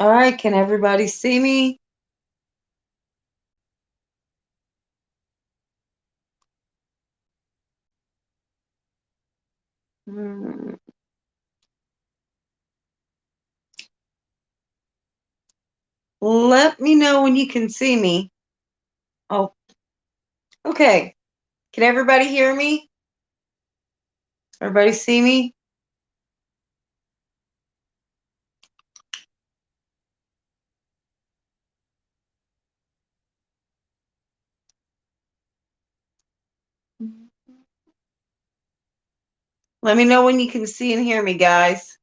All right, can everybody see me? Hmm. Let me know when you can see me. Oh, okay. Can everybody hear me? Everybody see me? Let me know when you can see and hear me, guys.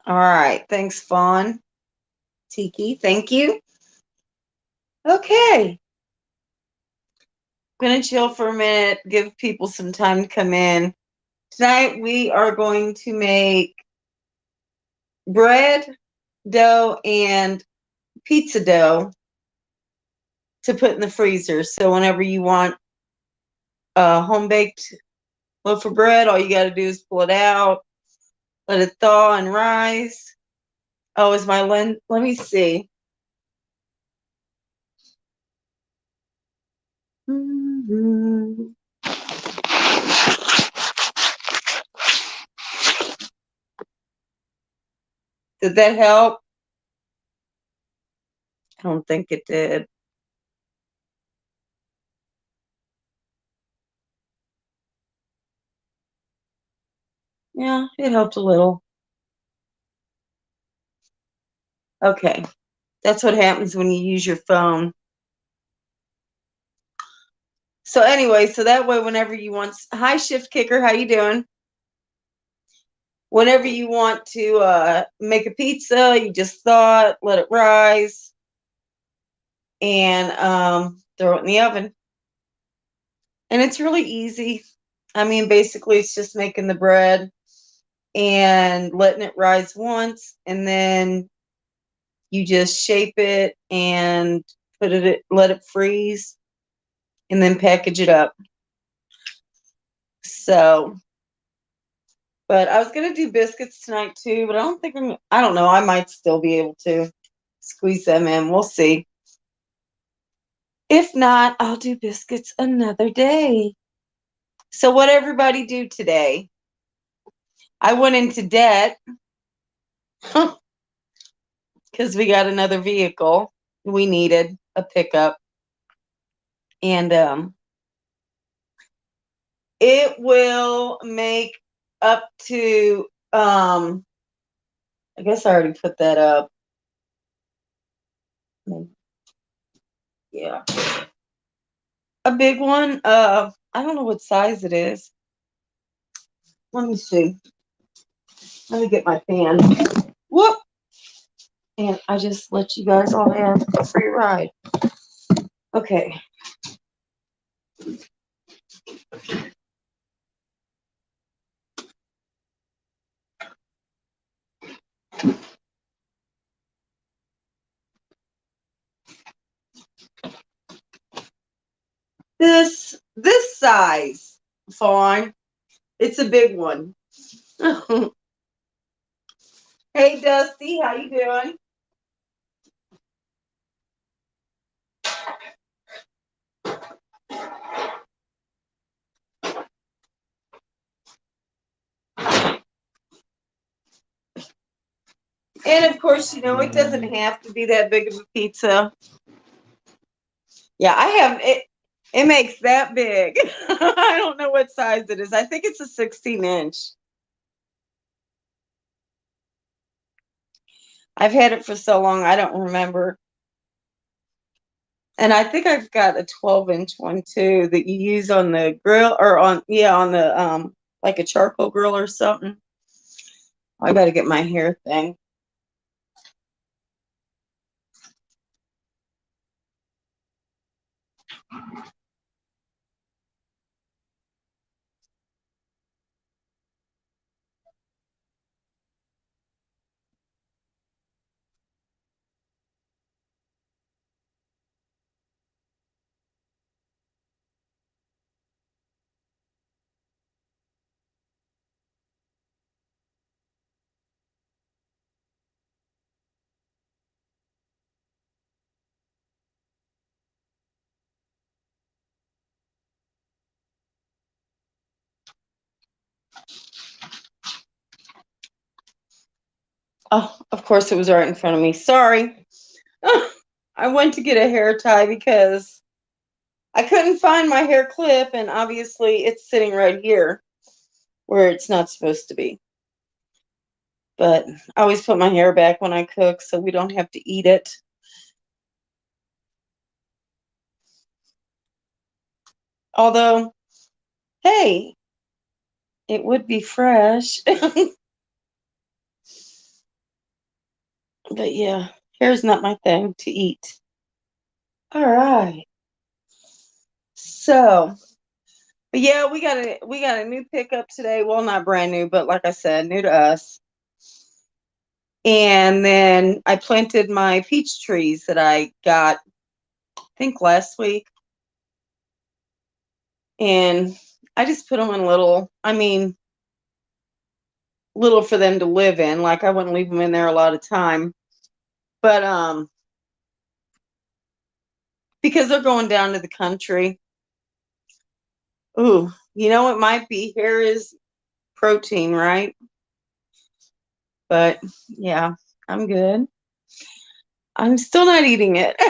All right. Thanks, Fawn. Tiki, thank you. Okay. I'm going to chill for a minute, give people some time to come in. Tonight, we are going to make bread, dough, and pizza dough to put in the freezer. So whenever you want a home-baked loaf of bread, all you got to do is pull it out, let it thaw and rise. Oh, is my lens? Let me see. Mm-hmm. Did that help? I don't think it did. Yeah, it helped a little. Okay. That's what happens when you use your phone. So anyway, so that way whenever you want, hi Shift Kicker, how you doing? Whenever you want to make a pizza, you just thaw it, let it rise, and throw it in the oven. And it's really easy. I mean, basically, it's just making the bread and letting it rise once, and then you just shape it and let it freeze, and then package it up. So, but I was gonna do biscuits tonight too, but I don't know. I might still be able to squeeze them in. We'll see. If not, I'll do biscuits another day. So, what everybody do today? I went into debt because we got another vehicle. We needed a pickup, and it will make up to I guess I already put that up. Yeah, a big one. I don't know what size it is. Let me see. Let me get my fan. Whoop! And I just let you guys all have a free ride. Okay. This size, Fawn. It's a big one. Hey Dusty, how you doing? And of course, it doesn't have to be that big of a pizza. Yeah, I have it. It makes that big. I don't know what size it is. I think it's a 16-inch. I've had it for so long, I don't remember. And I think I've got a 12-inch one too that you use on the grill or on the like a charcoal grill or something. I got to get my hair thing. Oh, of course it was right in front of me. Sorry. I went to get a hair tie because I couldn't find my hair clip, and obviously it's sitting right here where it's not supposed to be. But I always put my hair back when I cook so we don't have to eat it. Although, hey, it would be fresh. But yeah, hair's not my thing to eat. All right. So, but yeah, we got a new pickup today. Well, not brand new, but like I said, new to us. And then I planted my peach trees that I got, I think last week. And I just put them in little for them to live in. Like I wouldn't leave them in there a lot of time. But because they're going down to the country. Ooh, it might be hair is protein, right? But yeah, I'm good. I'm still not eating it.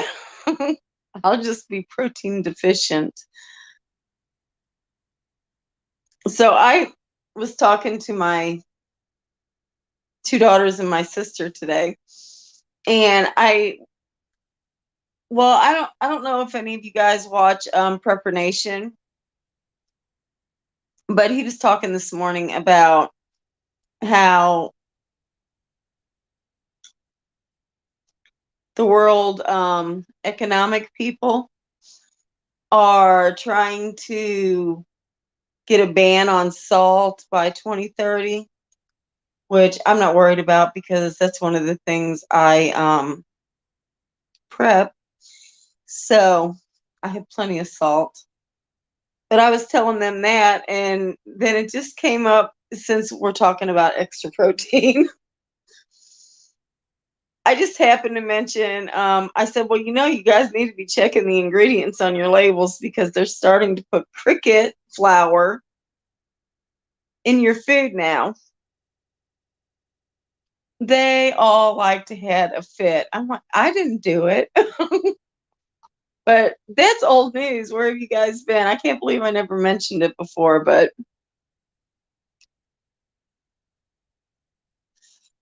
I'll just be protein deficient. So I was talking to my two daughters and my sister today, and I don't know if any of you guys watch Prepper Nation, but he was talking this morning about how the world economic people are trying to get a ban on salt by 2030, which I'm not worried about because that's one of the things I prep. So I have plenty of salt. But I was telling them that, and then it just came up since we're talking about extra protein. I just happened to mention, I said, well, you guys need to be checking the ingredients on your labels because they're starting to put cricket flour in your food now. They all like to have a fit. I'm like, I didn't do it. But that's old news. Where have you guys been? I can't believe I never mentioned it before, but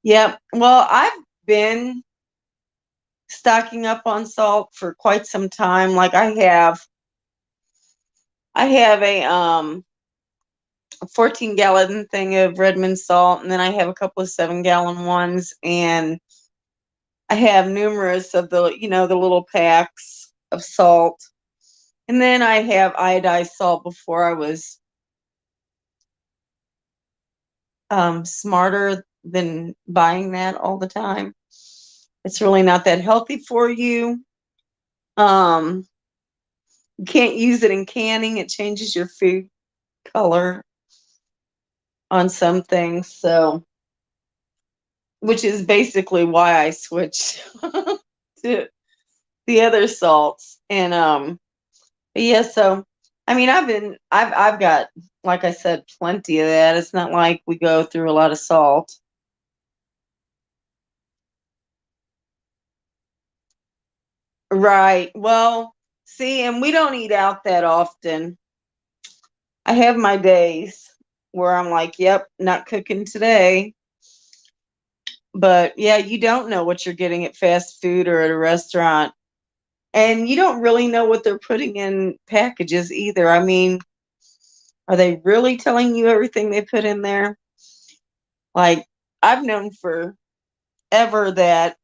yeah. Well, I've been stocking up on salt for quite some time. Like I have a 14-gallon thing of Redmond salt, and then I have a couple of 7-gallon ones, and I have numerous of the little packs of salt. And then I have iodized salt before I was smarter than buying that all the time. It's really not that healthy for you. Um, you can't use it in canning. It changes your food color on some things. So, which is basically why I switched to the other salts. And yeah, so I mean I've got, like I said, plenty of that. It's not like we go through a lot of salt. Right. Well, see, and we don't eat out that often. I have my days where I'm like, yep, not cooking today. But yeah, you don't know what you're getting at fast food or at a restaurant. And you don't really know what they're putting in packages either. I mean, are they really telling you everything they put in there? Like, I've known forever that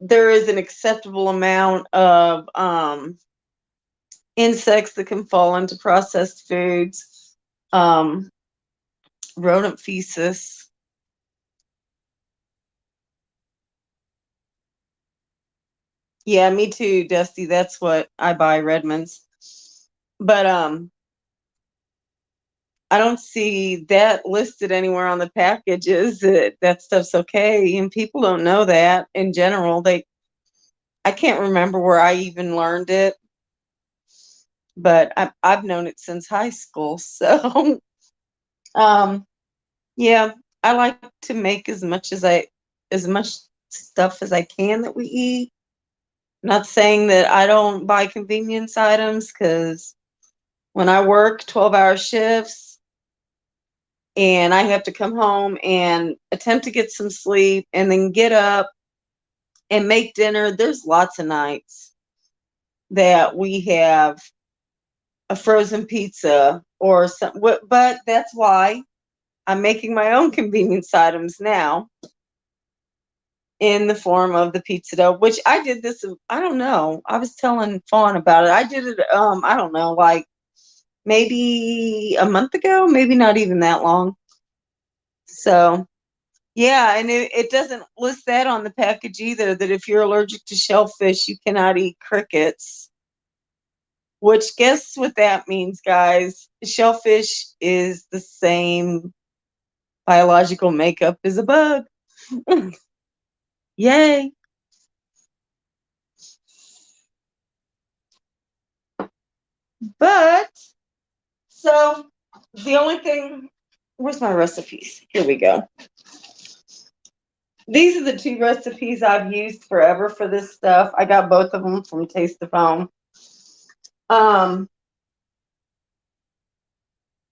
there is an acceptable amount of insects that can fall into processed foods, um, rodent feces. Yeah, me too, Dusty. That's what I buy, Redmond's. But I don't see that listed anywhere on the packages that stuff's okay, and people don't know that in general. I can't remember where I even learned it, but I've known it since high school. So, um, yeah, I like to make as much stuff as I can that we eat. Not saying that I don't buy convenience items, because when I work 12-hour shifts and I have to come home and attempt to get some sleep and then get up and make dinner, there's lots of nights that we have a frozen pizza or some, but that's why I'm making my own convenience items now in the form of the pizza dough, which I did this, I don't know. I was telling Fawn about it. I did it, I don't know, like maybe a month ago, maybe not even that long. So, yeah, and it doesn't list that on the package either, that if you're allergic to shellfish, you cannot eat crickets. Which, guess what that means, guys? Shellfish is the same biological makeup as a bug. Yay. But, so, the only thing, where's my recipes? Here we go. These are the 2 recipes I've used forever for this stuff. I got both of them from Taste of Home.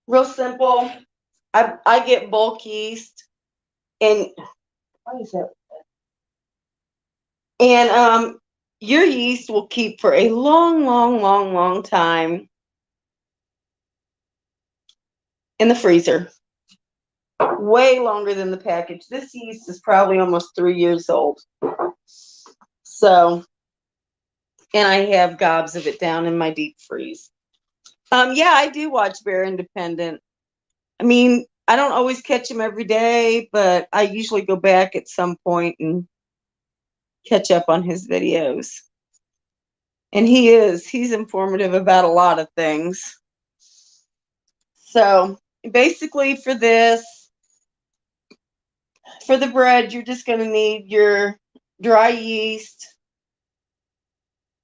Real simple. I get bulk yeast, and what is that? And your yeast will keep for a long, long, long, long time in the freezer. Way longer than the package. This yeast is probably almost 3 years old. So, and I have gobs of it down in my deep freeze. Yeah, I do watch Bear Independent. I mean, I don't always catch him every day, but I usually go back at some point and catch up on his videos. And he's informative about a lot of things. So basically for this, for the bread, you're just going to need your dry yeast.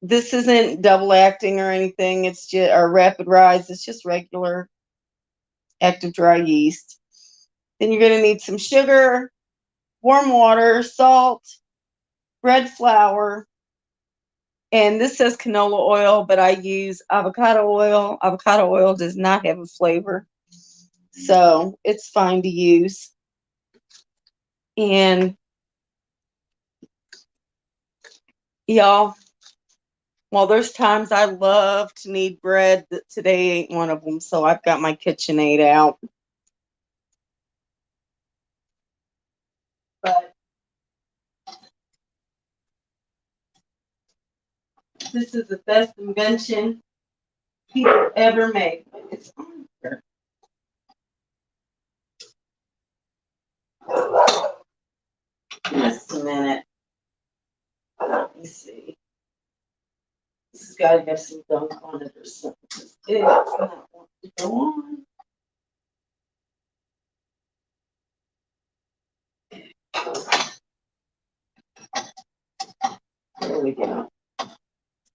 This isn't double acting or anything. It's just, or rapid rise. It's just regular active dry yeast. Then you're going to need some sugar, warm water, salt, bread flour, and this says canola oil, but I use avocado oil. Avocado oil does not have a flavor, so it's fine to use. And y'all, well, there's times I love to knead bread. Today ain't one of them, so I've got my KitchenAid out. But this is the best invention people ever made. It's on here. Just a minute. Let me see. This has got to have some gunk on it or something. It's not want to go on. There we go.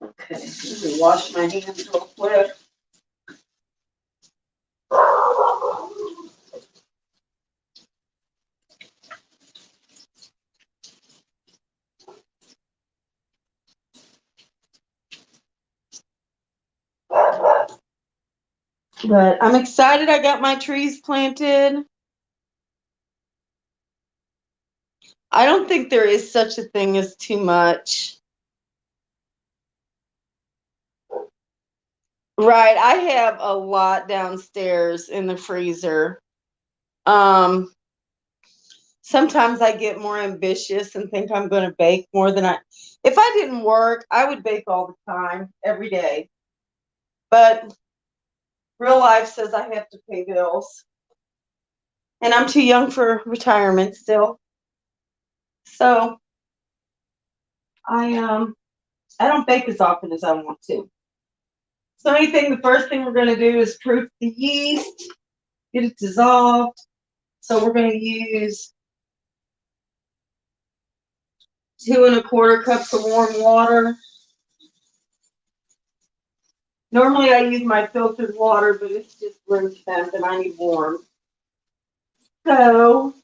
Okay, let me wash my hands real quick. But I'm excited I got my trees planted. I don't think there is such a thing as too much. Right, I have a lot downstairs in the freezer. Sometimes I get more ambitious and think I'm going to bake more than if I didn't work, I would bake all the time, every day. But real life says I have to pay bills. And I'm too young for retirement still. So I don't bake as often as I want to. So the first thing we're going to do is proof the yeast, get it dissolved. So we're going to use 2 1/4 cups of warm water. Normally I use my filtered water, but it's just room temp and I need warm. So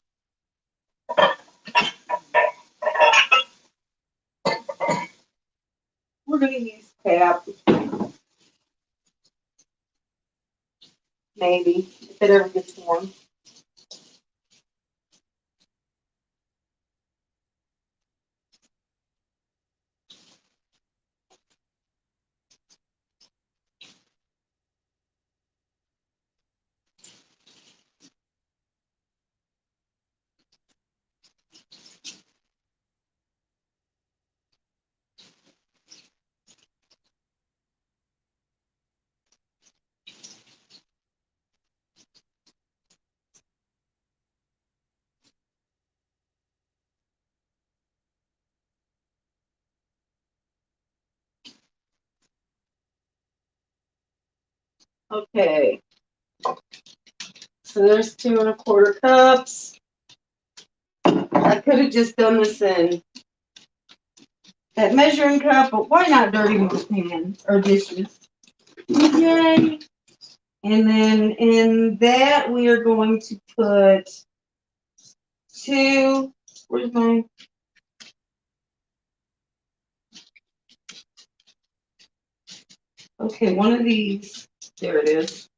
We're going to use tap, maybe, if it ever gets warm. Okay. So there's 2¼ cups. I could have just done this in that measuring cup, but why not dirty my pan or dishes? Yay! And then in that we are going to put where's my, okay, one of these, there it is.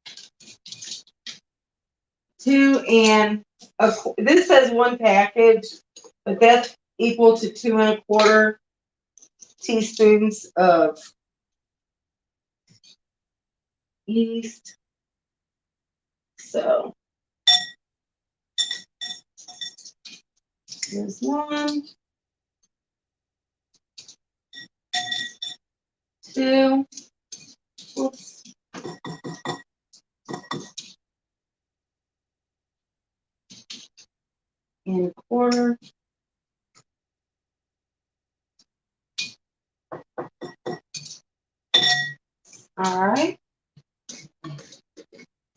2 and this says 1 package, but that's equal to 2¼ teaspoons of yeast. So there's 1, 2, whoops, and 1/4. All right.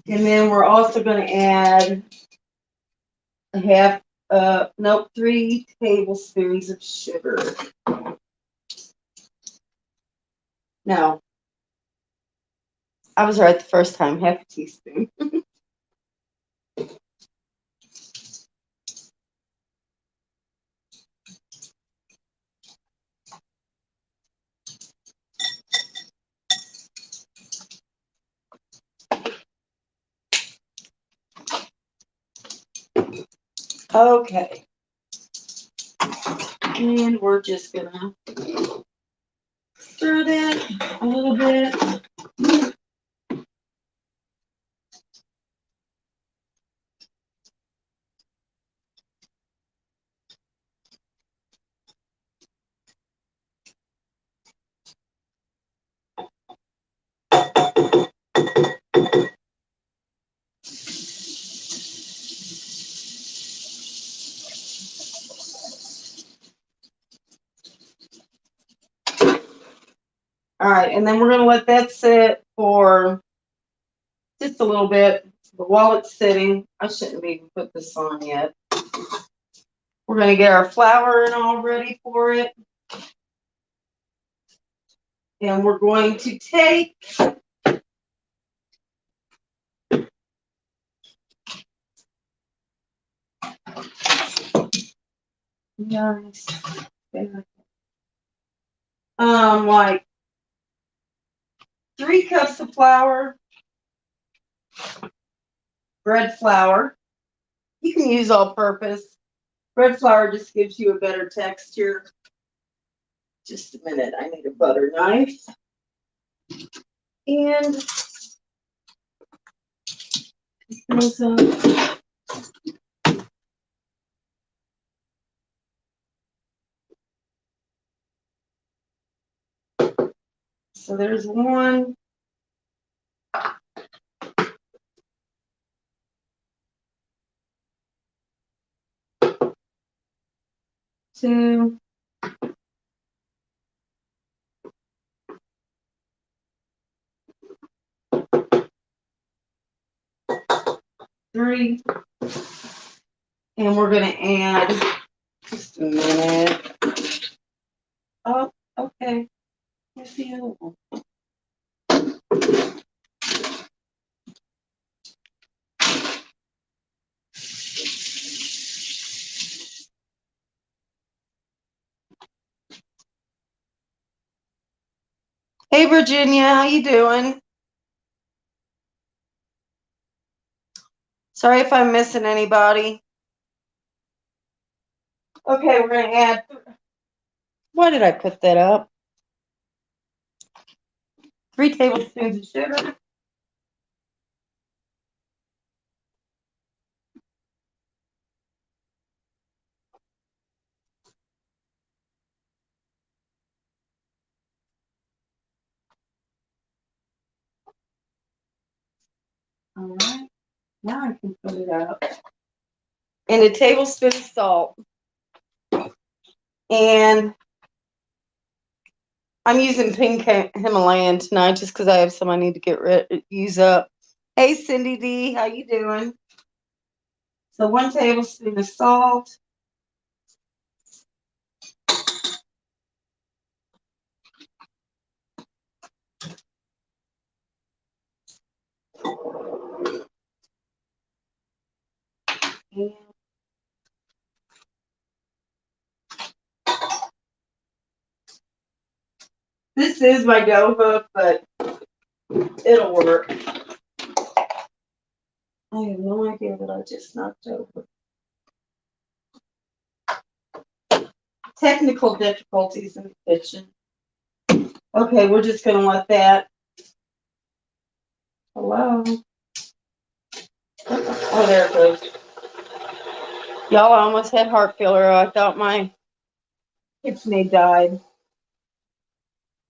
And then we're also going to add nope, 3 tablespoons of sugar. No, I was right the first time, 1/2 teaspoon. Okay. And we're just gonna stir that a little bit. All right, and then we're gonna let that sit for just a little bit. But while it's sitting, I shouldn't have even put this on yet. We're gonna get our flour and all ready for it. And we're going to take like 3 cups of flour, bread flour. You can use all purpose. Bread flour just gives you a better texture. Just a minute, I need a butter knife. And so there's 1. 2. 3. And we're going to add, just a minute. Oh, okay. Here's the other one. Hey, Virginia, how you doing? Sorry if I'm missing anybody. Okay, we're going to add, why did I put that up? 3 tablespoons of sugar. All right, now I can put it up. And a tablespoon of salt. And I'm using pink Himalayan tonight just because I have some I need to use up. Hey, Cindy D, how you doing? So 1 tablespoon of salt. And this is my dough book, but it'll work. I have no idea what I just knocked over. Technical difficulties in the kitchen. Okay, we're just going to let that. Hello. Oh, there it goes. Y'all, I almost had heart failure. I thought my KitchenAid died.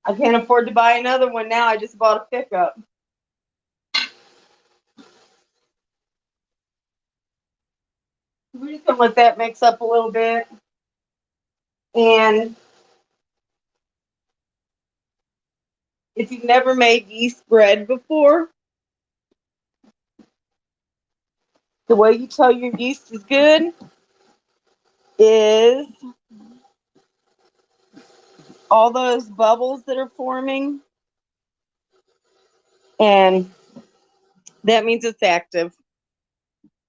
I can't afford to buy another one now. I just bought a pickup. We're just going to let that mix up a little bit. And if you've never made yeast bread before, the way you tell your yeast is good is all those bubbles that are forming. And that means it's active.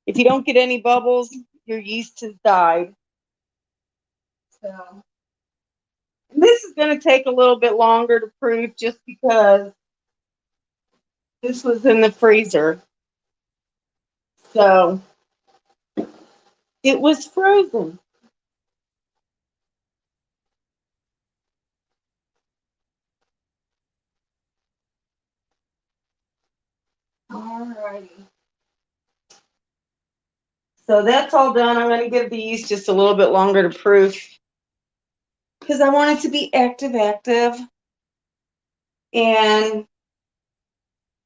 If you don't get any bubbles, your yeast has died. So this is going to take a little bit longer to proof just because this was in the freezer. So it was frozen. Alrighty. So that's all done. I'm going to give the yeast just a little bit longer to proof because I want it to be active. And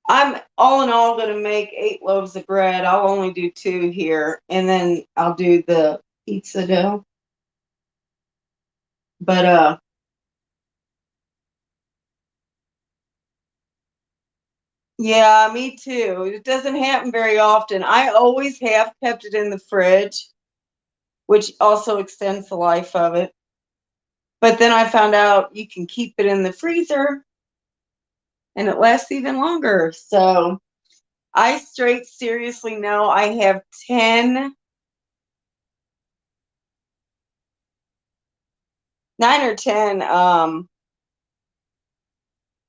I'm all in all going to make 8 loaves of bread. I'll only do 2 here, and then I'll do the pizza dough. But yeah, me too. It doesn't happen very often. I always have kept it in the fridge, which also extends the life of it. But then I found out you can keep it in the freezer and it lasts even longer. So I straight seriously know I have 9 or 10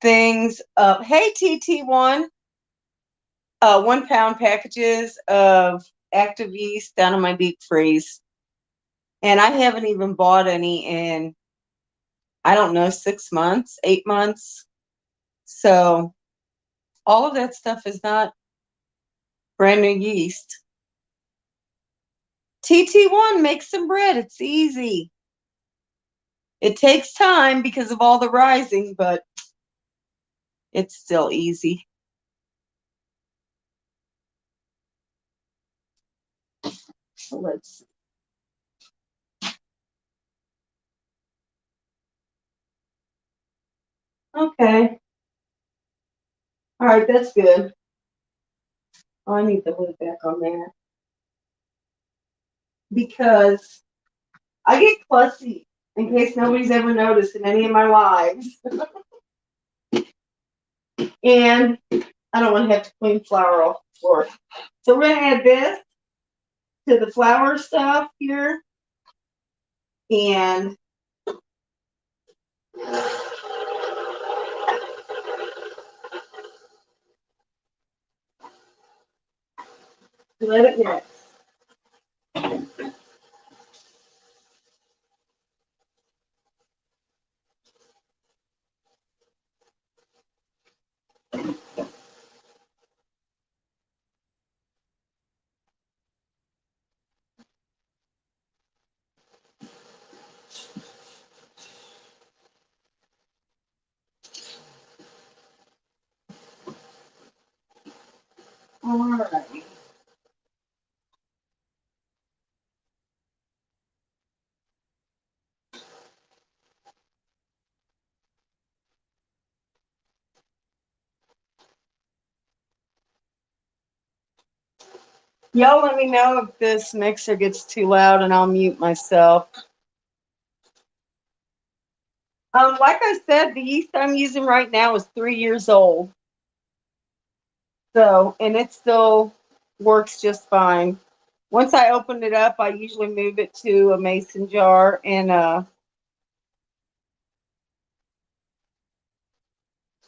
things of, hey, TT1, 1-pound packages of active yeast down in my deep freeze. And I haven't even bought any in, I don't know, 6 months, 8 months. So all of that stuff is not brand new yeast. TT1, make some bread. It's easy. It takes time because of all the rising, but it's still easy. So let's see. Okay. All right, that's good. Oh, I need the lid back on that. Because I get fussy in case nobody's ever noticed in any of my lives. And I don't want to have to clean flour off the floor. So we're going to add this to the flour stuff here. And Let it mix. All right. Y'all let me know if this mixer gets too loud and I'll mute myself. Like I said, the yeast I'm using right now is 3 years old. So, and it still works just fine. Once I open it up, I usually move it to a mason jar and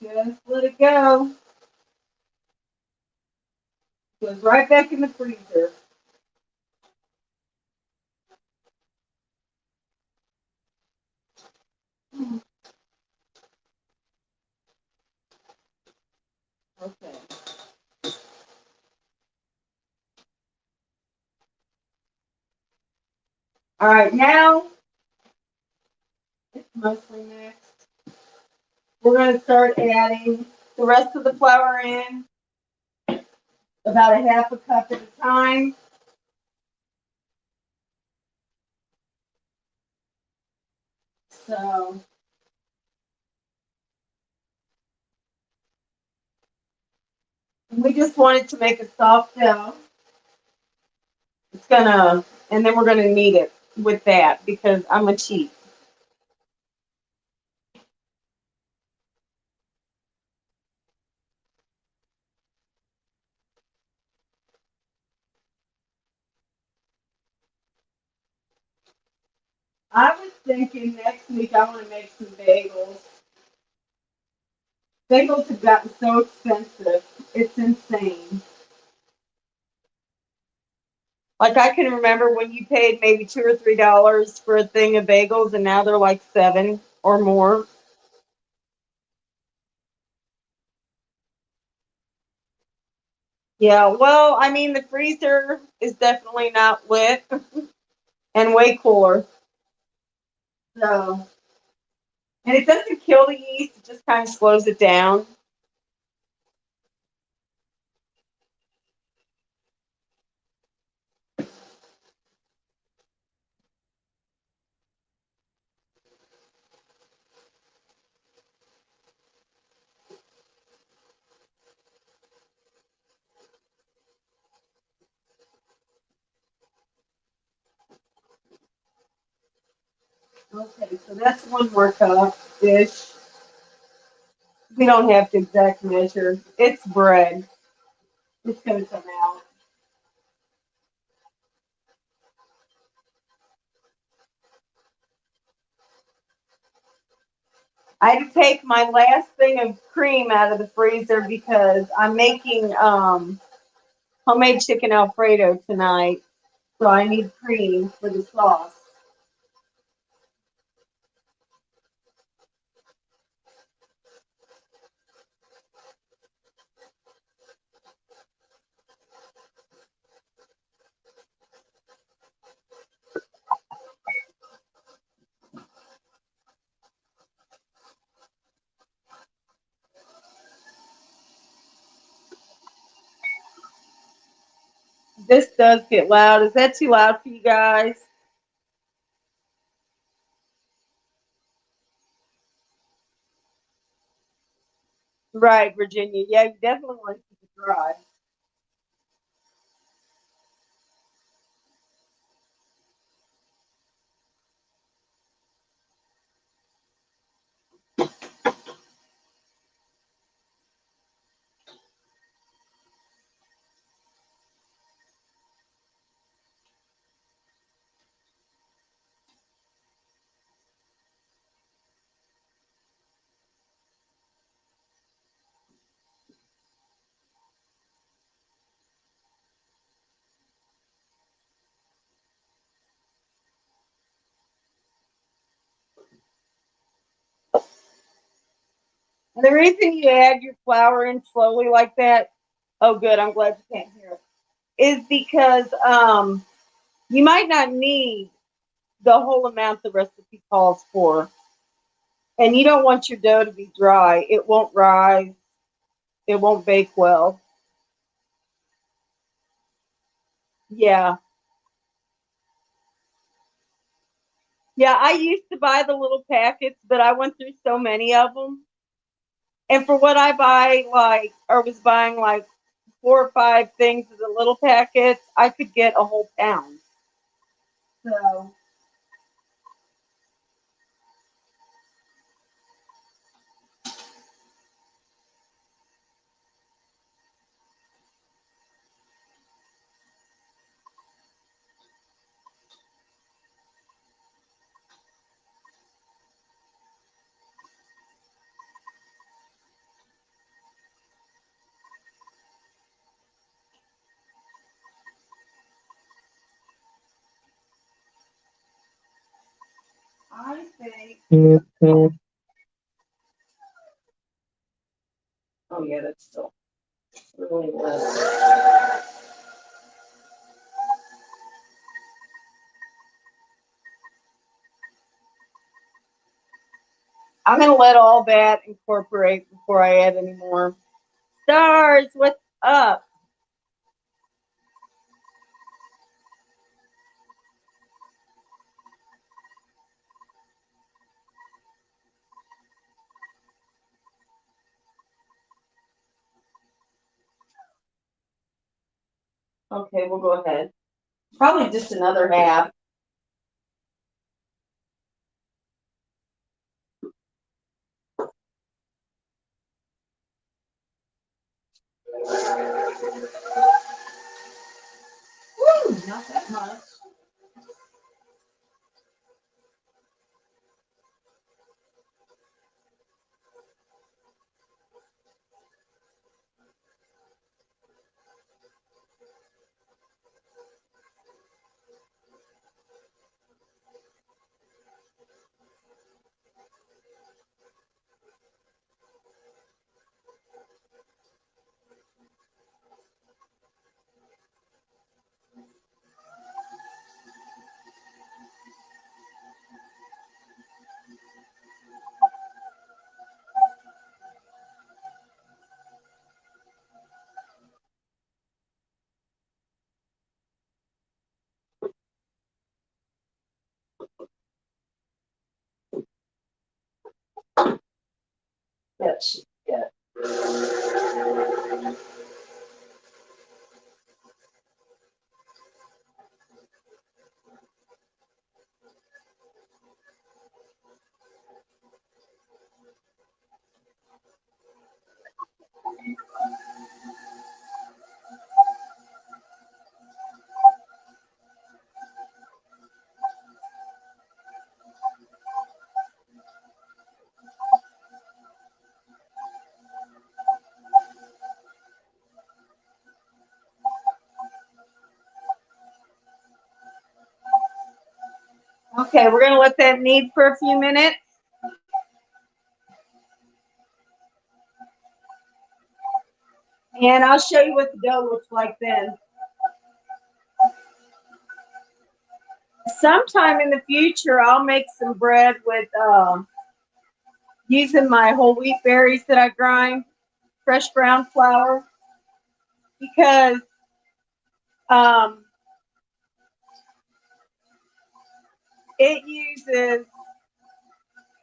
just let it go. Goes right back in the freezer. Okay. All right, now it's mostly mixed. We're going to start adding the rest of the flour in, about a half a cup at a time. So we just want it to make a soft dough. It's gonna, and then we're gonna knead it with that because I'm a cheat. I was thinking next week I want to make some bagels. Bagels have gotten so expensive. It's insane. Like I can remember when you paid maybe $2 or $3 for a thing of bagels, and now they're like 7 or more. Yeah, well, I mean the freezer is definitely not lit and way cooler. So, and it doesn't kill the yeast; it just kind of slows it down. Okay, so that's one more cup dish. We don't have to exact measure. It's bread. It's gonna come out. I had to take my last thing of cream out of the freezer because I'm making homemade chicken Alfredo tonight. So I need cream for the sauce. This does get loud. Is that too loud for you guys? Right, Virginia. Yeah, you definitely want to keep it dry. And the reason you add your flour in slowly like that, oh good, I'm glad you can't hear it, is because you might not need the whole amount the recipe calls for. And you don't want your dough to be dry. It won't rise. It won't bake well. Yeah. Yeah, I used to buy the little packets, but I went through so many of them. And for what I buy, like, or was buying like 4 or 5 things of the little packets, I could get a whole pound. So I think, oh yeah, that's still really low. I'm gonna let all that incorporate before I add any more. Stars, what's up? Okay, we'll go ahead. Probably just another half. Woo, not that much. That should be good. Okay, we're gonna let that knead for a few minutes. And I'll show you what the dough looks like then. Sometime in the future, I'll make some bread with using my whole wheat berries that I grind, fresh ground flour, because um, it uses,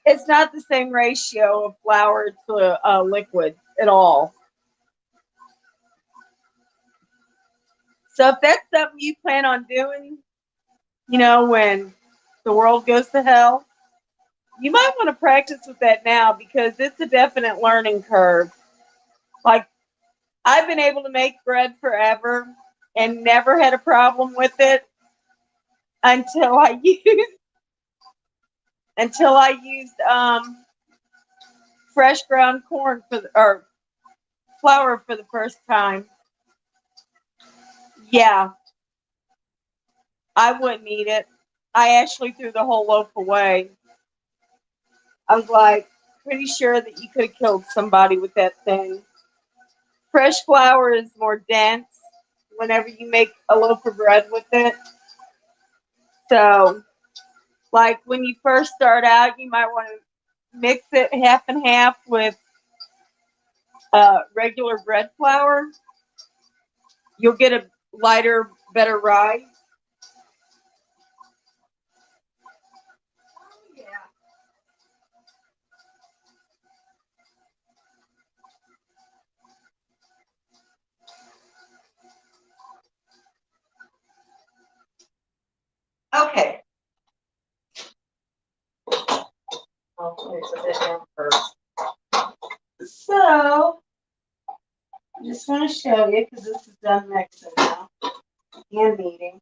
it's not the same ratio of flour to liquid at all. So if that's something you plan on doing, when the world goes to hell, you might want to practice with that now because it's a definite learning curve. Like, I've been able to make bread forever and never had a problem with it until I used fresh ground corn or flour for the first time. Yeah, I wouldn't eat it. I actually threw the whole loaf away. I was like, pretty sure that you could have killed somebody with that thing. Fresh flour is more dense whenever you make a loaf of bread with it. So, like when you first start out, you might want to mix it half and half with regular bread flour. You'll get a lighter, better rise. Yeah. Okay. I'll place it down first. So, I just want to show you because this is done mixing now and kneading.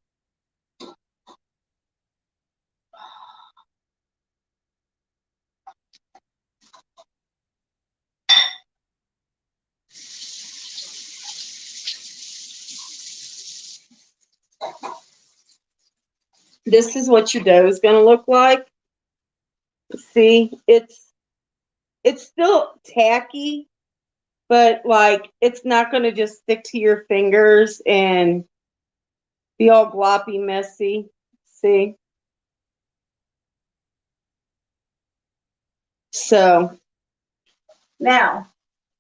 This is what your dough is going to look like. See, it's still tacky, but like it's not going to just stick to your fingers and be all gloppy, messy. See? So now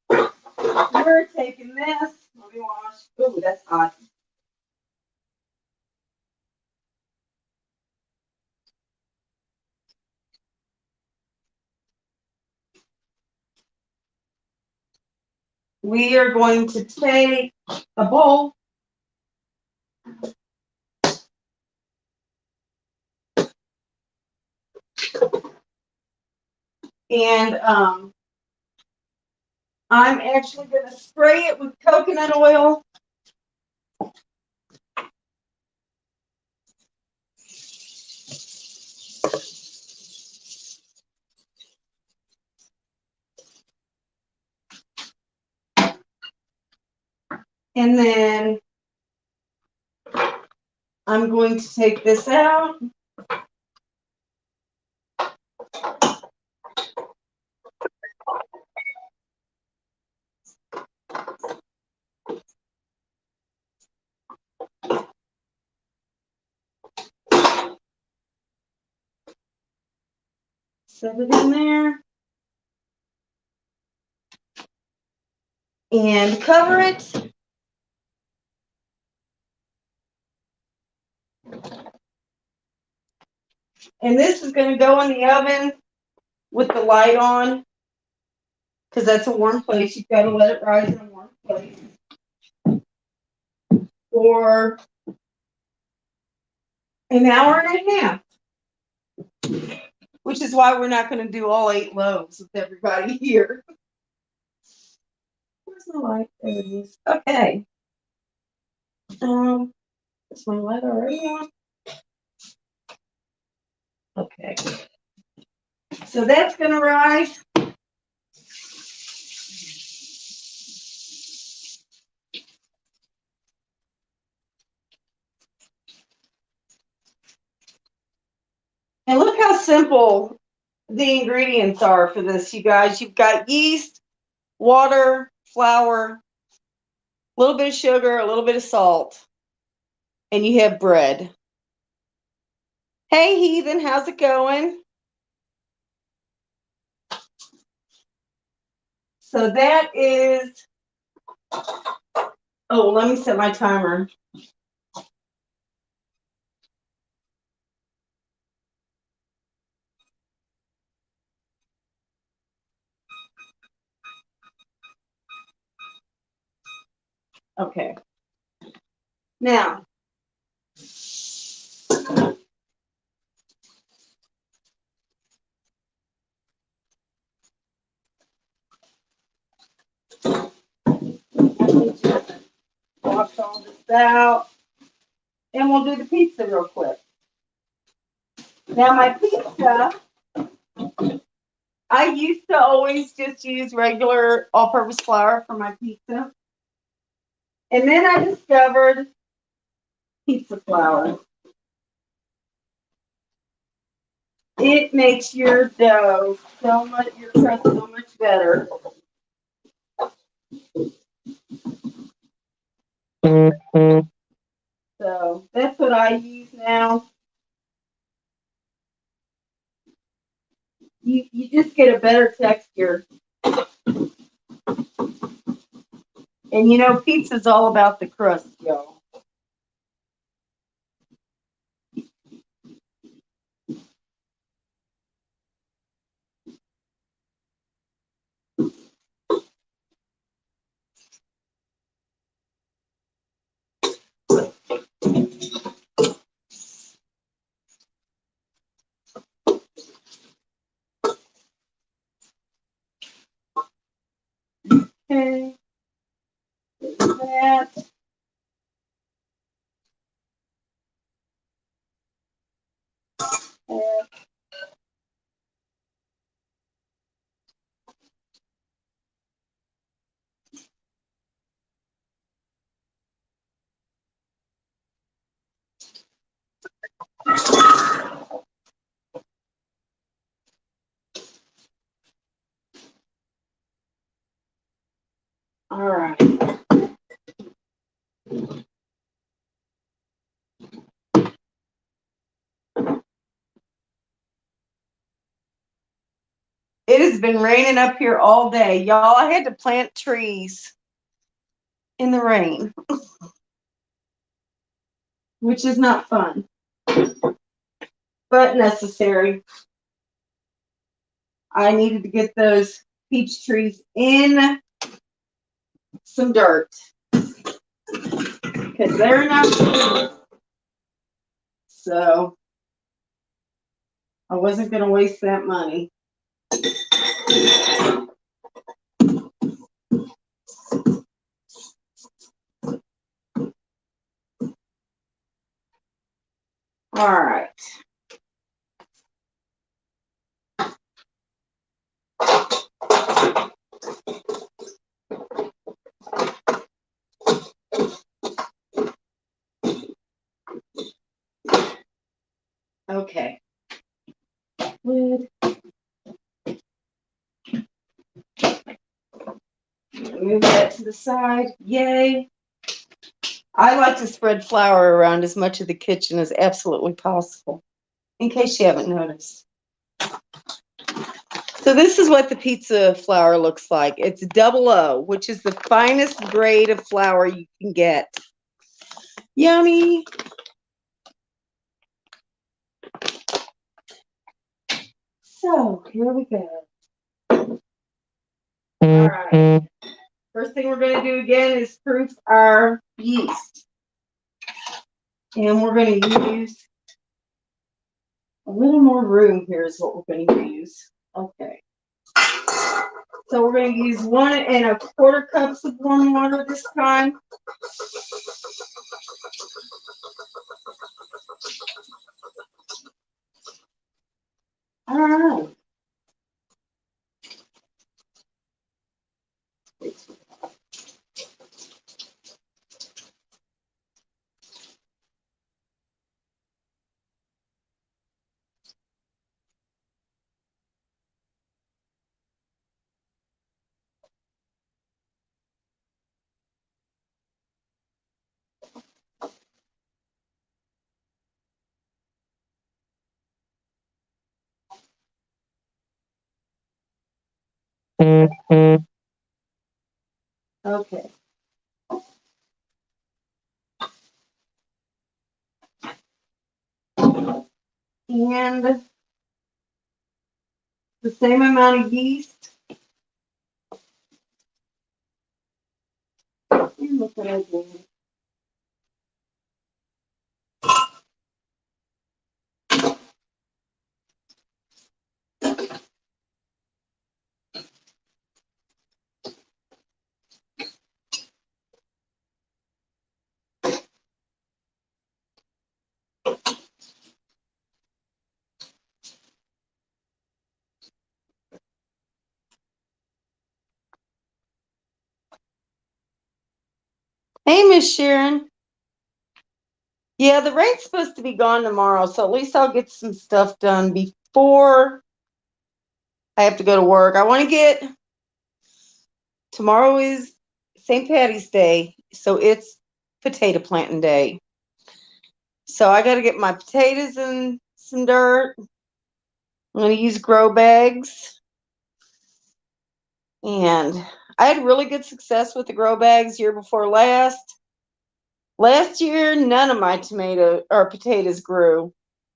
we're taking this. Let me wash. Ooh, that's hot. We are going to take a bowl and I'm actually going to spray it with coconut oil. And then I'm going to take this out. Set it in there. And cover it. And this is going to go in the oven with the light on because that's a warm place. You've got to let it rise in a warm place for an hour and a half, which is why we're not going to do all 8 loaves with everybody here. Where's the light? There it is. Okay. Is my light already on? Okay. So that's going to rise. And look how simple the ingredients are for this, you guys. You've got yeast, water, flour, a little bit of sugar, a little bit of salt, and you have bread. Hey, Heathen, how's it going? So that is, oh, let me set my timer. Okay. Now, wash all this out, and we'll do the pizza real quick. Now, my pizza, I used to always just use regular all-purpose flour for my pizza. And then I discovered pizza flour. It makes your dough so much, your crust so much better. So that's what I use now. You just get a better texture. And you know, pizza's all about the crust, y'all. Okay. That. All right. It has been raining up here all day. Y'all, I had to plant trees in the rain, which is not fun, but necessary. I needed to get those peach trees in some dirt because they're not. So I wasn't going to waste that money. All right. Okay. Lid. Move that to the side. Yay. I like to spread flour around as much of the kitchen as absolutely possible, in case you haven't noticed. So this is what the pizza flour looks like. It's double O, which is the finest grade of flour you can get. Yummy. So here we go. All right. First thing we're going to do again is proof our yeast. And we're going to use a little more room here is what we're going to use. Okay. So we're going to use 1 1/4 cups of warm water this time. All right. Okay. And the same amount of yeast. And look what I did. Hey, Miss Sharon. Yeah, the rain's supposed to be gone tomorrow, so at least I'll get some stuff done before I have to go to work. I want to get, tomorrow is St. Patty's Day, so it's potato planting day. So I got to get my potatoes in some dirt. I'm going to use grow bags. And I had really good success with the grow bags year before last. Last year, none of my tomato or potatoes grew.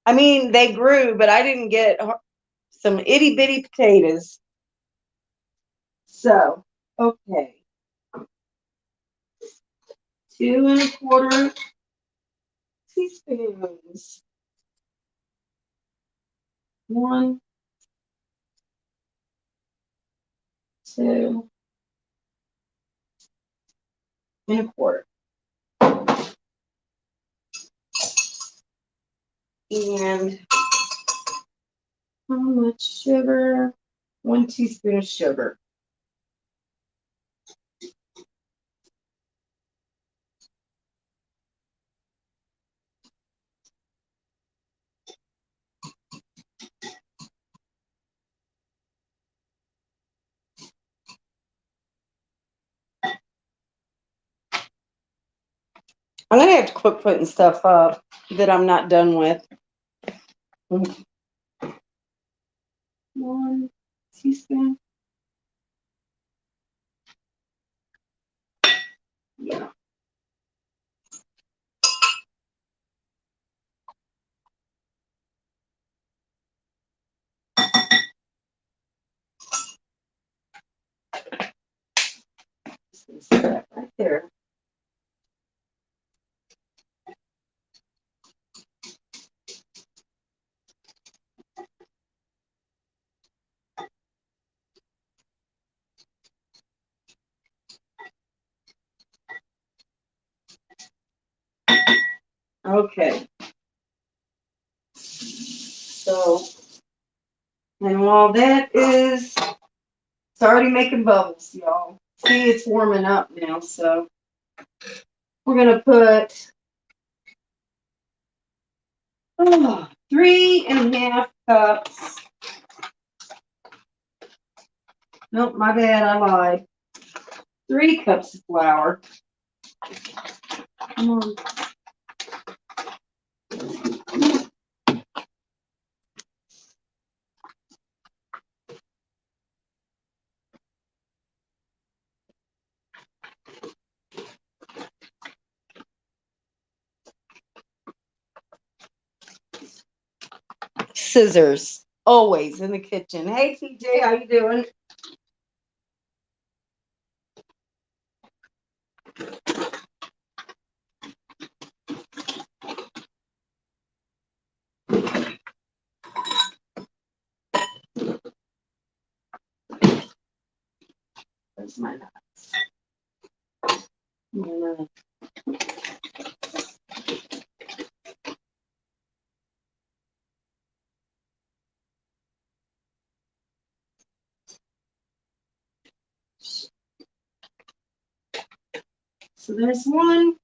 I mean, they grew, but I didn't get some itty bitty potatoes. So, okay. 2¼ teaspoons. 1, 2¼ and how much sugar? 1 teaspoon of sugar. I'm gonna have to quit putting stuff up that I'm not done with. 1 teaspoon. Yeah. Right there. Okay. So, and while that is, it's already making bubbles, y'all. See, it's warming up now, so we're gonna put 3½ cups. Nope, my bad, I lied. 3 cups of flour. Come on. Scissors, always in the kitchen. Hey, TJ, how you doing? Where's my nuts? So there's 1.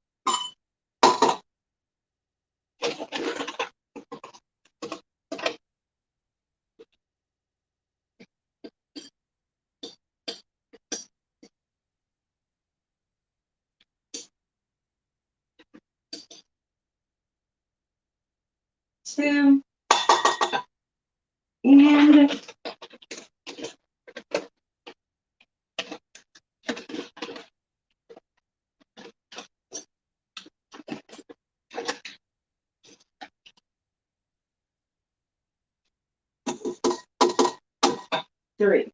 2, and 3.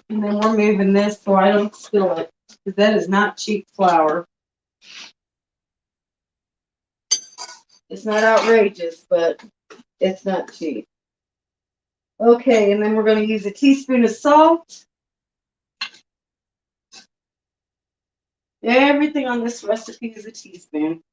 And then we're moving this so I don't spill it, because that is not cheap flour. It's not outrageous, but it's not cheap. Okay, and then we're going to use a teaspoon of salt. Everything on this recipe is a teaspoon.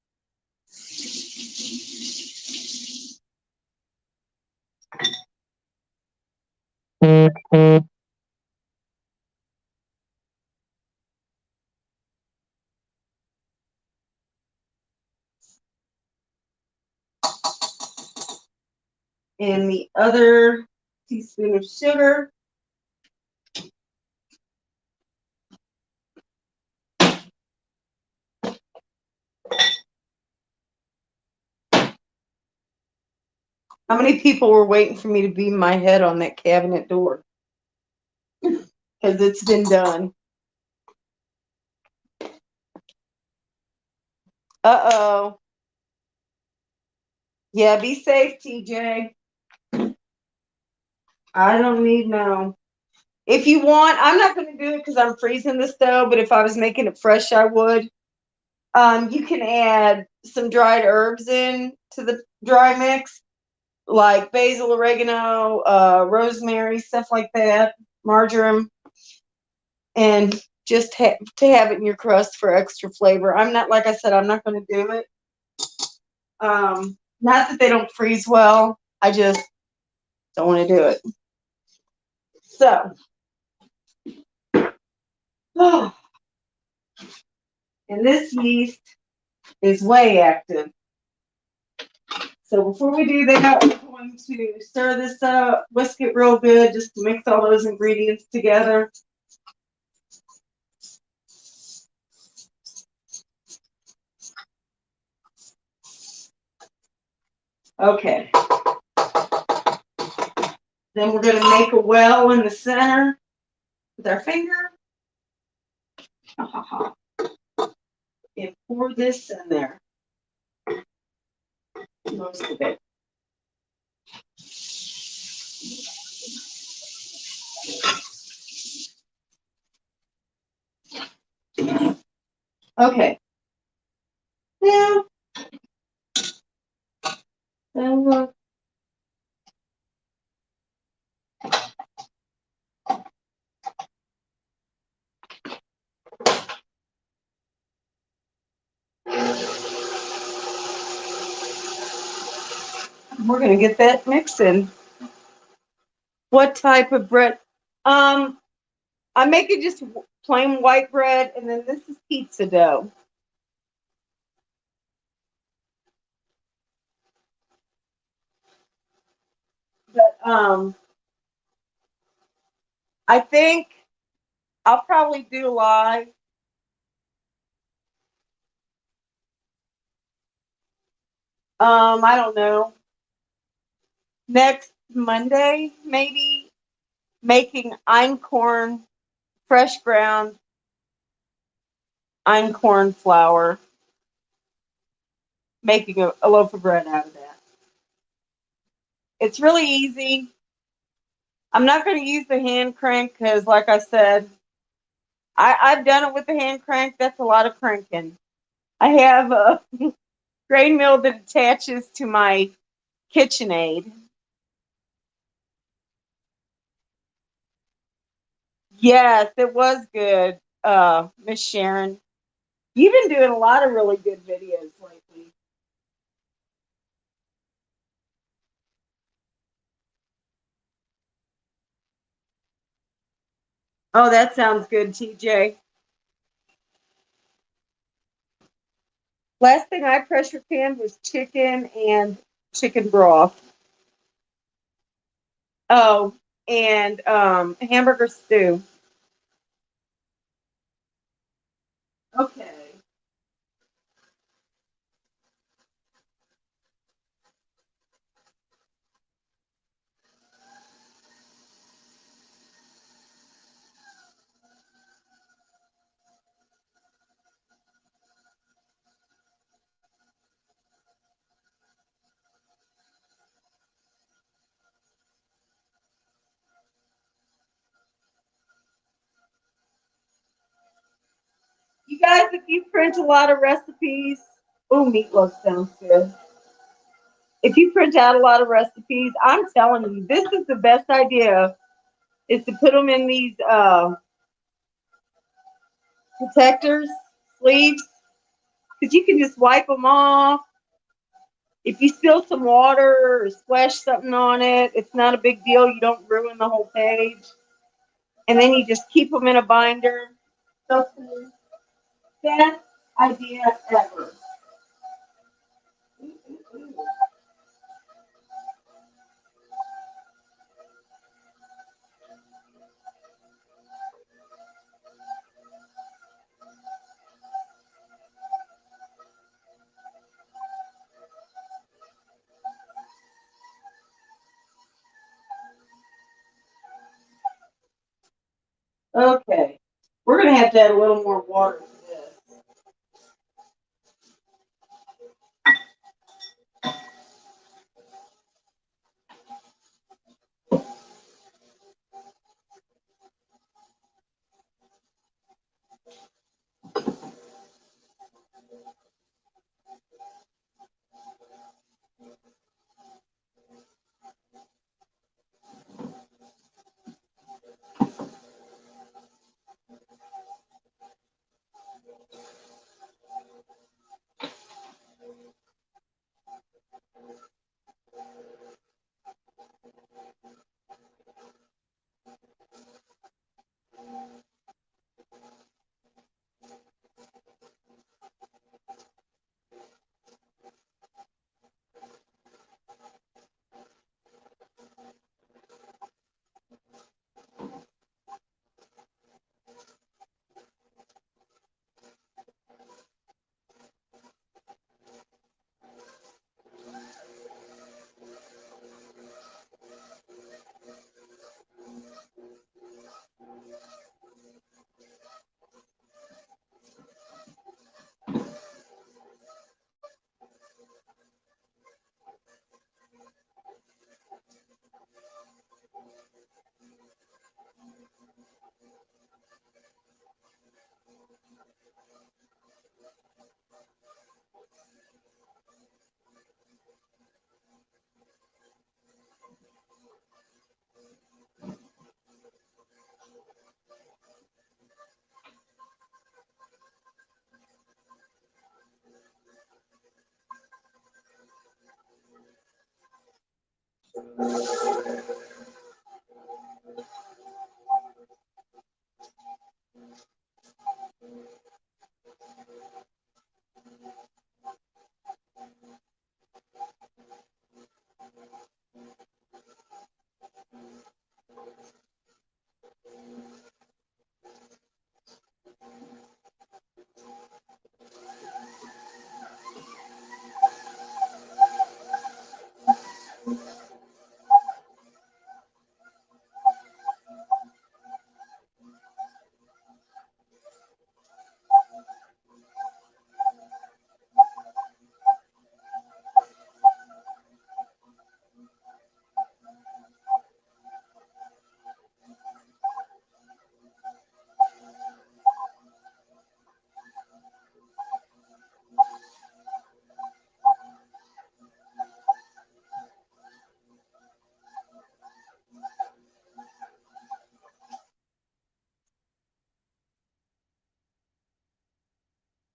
And the other teaspoon of sugar. How many people were waiting for me to beam my head on that cabinet door? Because it's been done. Uh-oh. Yeah, be safe, TJ. I don't need no. If you want, I'm not going to do it because I'm freezing this dough, but if I was making it fresh, I would. You can add some dried herbs in to the dry mix, like basil, oregano, rosemary, stuff like that, marjoram, and just to have it in your crust for extra flavor. I'm not, like I said, I'm not going to do it. Not that they don't freeze well. I just don't want to do it. So, and this yeast is way active. So before we do that, we're going to stir this up, whisk it real good just to mix all those ingredients together. Okay. Then we're going to make a well in the center with our finger. And pour this in there. Most of it. Okay. Now, then we're going to get that mixing. What type of bread? I'm making just plain white bread, and then this is pizza dough. But I think I'll probably do live. I don't know. Next Monday, maybe making einkorn, fresh ground einkorn flour, making a loaf of bread out of that. It's really easy. I'm not going to use the hand crank because, like I said, I've done it with the hand crank. That's a lot of cranking. I have a grain mill that attaches to my KitchenAid. Yes, it was good, Miss Sharon. You've been doing a lot of really good videos lately. Oh, that sounds good, TJ. Last thing I pressure panned was chicken and chicken broth. Oh, and hamburger stew. Okay. You guys, if you print a lot of recipes, oh, meatloaf sounds good. If you print out a lot of recipes, I'm telling you, this is the best idea, is to put them in these protectors, sleeves, because you can just wipe them off. If you spill some water or splash something on it, it's not a big deal. You don't ruin the whole page. And then you just keep them in a binder. So cool. Best idea ever. Okay. We're going to have to add a little more water to this.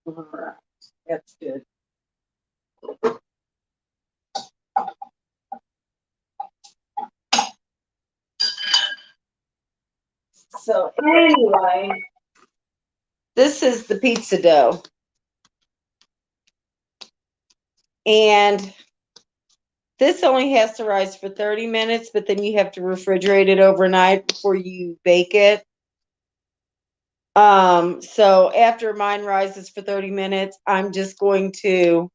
All right. That's good. So anyway, this is the pizza dough. And this only has to rise for 30 minutes, but then you have to refrigerate it overnight before you bake it. So after mine rises for 30 minutes, I'm just going to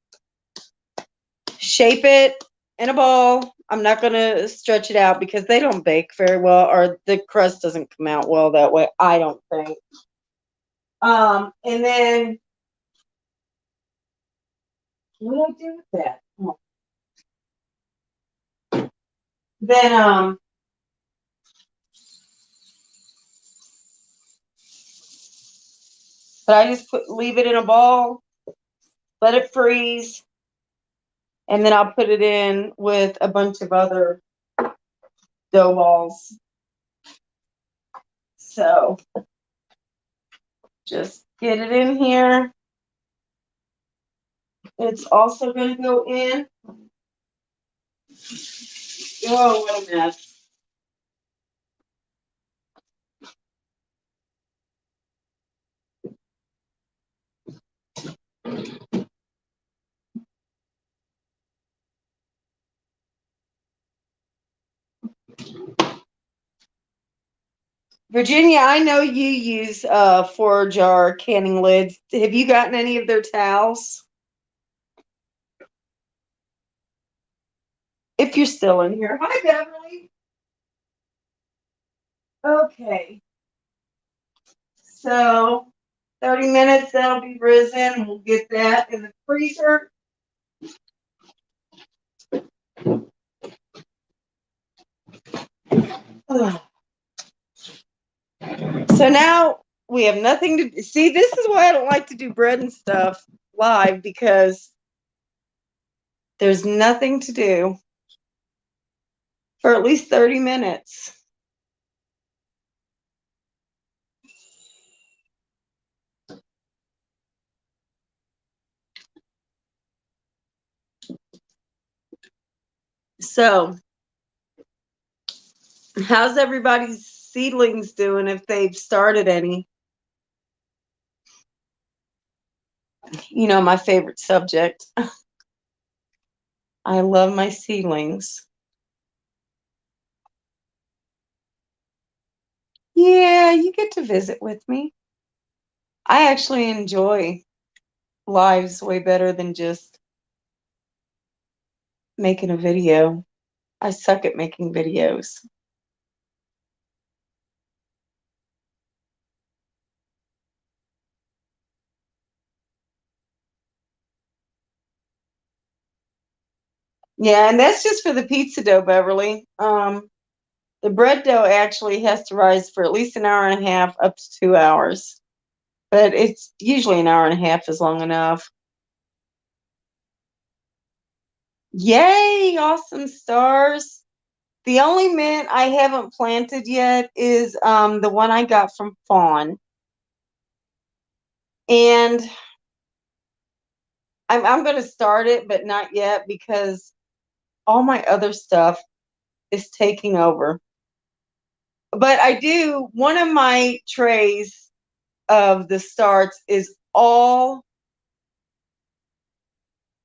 shape it in a ball. I'm not going to stretch it out because they don't bake very well, or the crust doesn't come out well that way, I don't think. And then what do I do with that? Oh. Then but I just leave it in a ball, let it freeze, and then I'll put it in with a bunch of other dough balls. So just get it in here. It's also going to go in. Oh, what a mess. Virginia, I know you use 4-jar canning lids. Have you gotten any of their towels? If you're still in here. Hi, Beverly. Okay. So 30 minutes, that'll be risen. We'll get that in the freezer. Ugh. So now we have nothing to see. This is why I don't like to do bread and stuff live, because there's nothing to do for at least 30 minutes. So, how's everybody's seedlings doing, if they've started any? You know, my favorite subject. I love my seedlings. Yeah, you get to visit with me. I actually enjoy lives way better than just making a video. I suck at making videos. Yeah, and that's just for the pizza dough, Beverly. The bread dough actually has to rise for at least an hour and a half, up to 2 hours. But it's usually an hour and a half is long enough. Yay, awesome stars. The only mint I haven't planted yet is the one I got from Fawn. And I'm going to start it, but not yet, because all my other stuff is taking over. But I do, one of my trays of the starts is all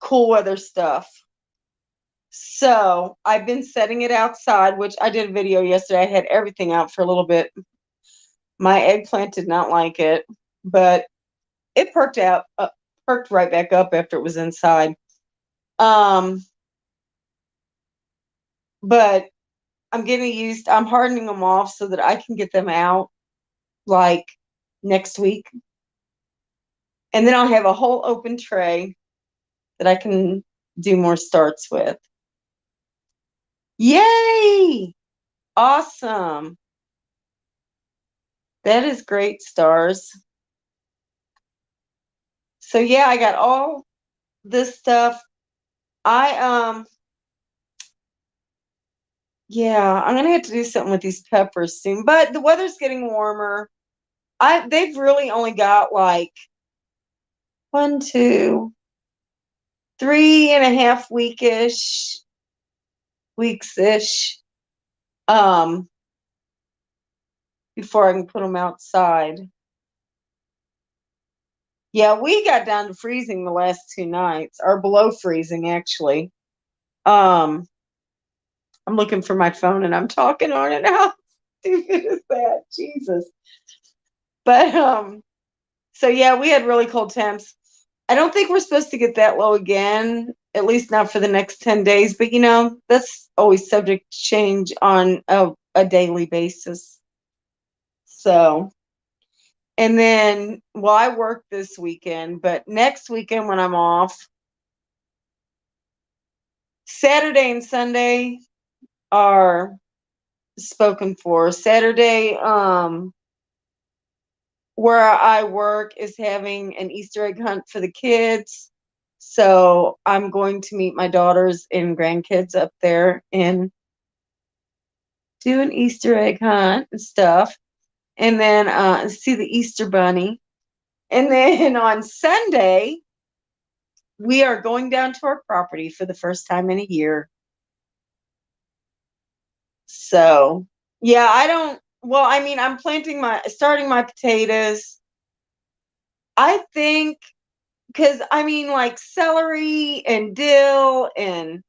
cool weather stuff. So I've been setting it outside, which I did a video yesterday. I had everything out for a little bit. My eggplant did not like it, but it perked right back up after it was inside. But I'm hardening them off so that I can get them out like next week. And then I'll have a whole open tray that I can do more starts with. Yay! Awesome. That is great, stars. So yeah, I got all this stuff. Yeah, I'm gonna have to do something with these peppers soon. But the weather's getting warmer. They've really only got like 1, 2, 3.5 weeks ish, before I can put them outside. Yeah, we got down to freezing the last 2 nights, or below freezing actually. I'm looking for my phone and I'm talking on it. How stupid is that? Jesus. But so yeah, we had really cold temps. I don't think we're supposed to get that low again, at least not for the next 10 days. But that's always subject to change on a daily basis. So, and then, well, I work this weekend, but next weekend when I'm off, Saturday and Sunday are spoken for. Saturday, where I work is having an Easter egg hunt for the kids. So I'm going to meet my daughters and grandkids up there and do an Easter egg hunt and stuff. And then see the Easter bunny. And then on Sunday, we are going down to our property for the first time in a year. So yeah, I'm starting my potatoes. I think, because like celery and dill and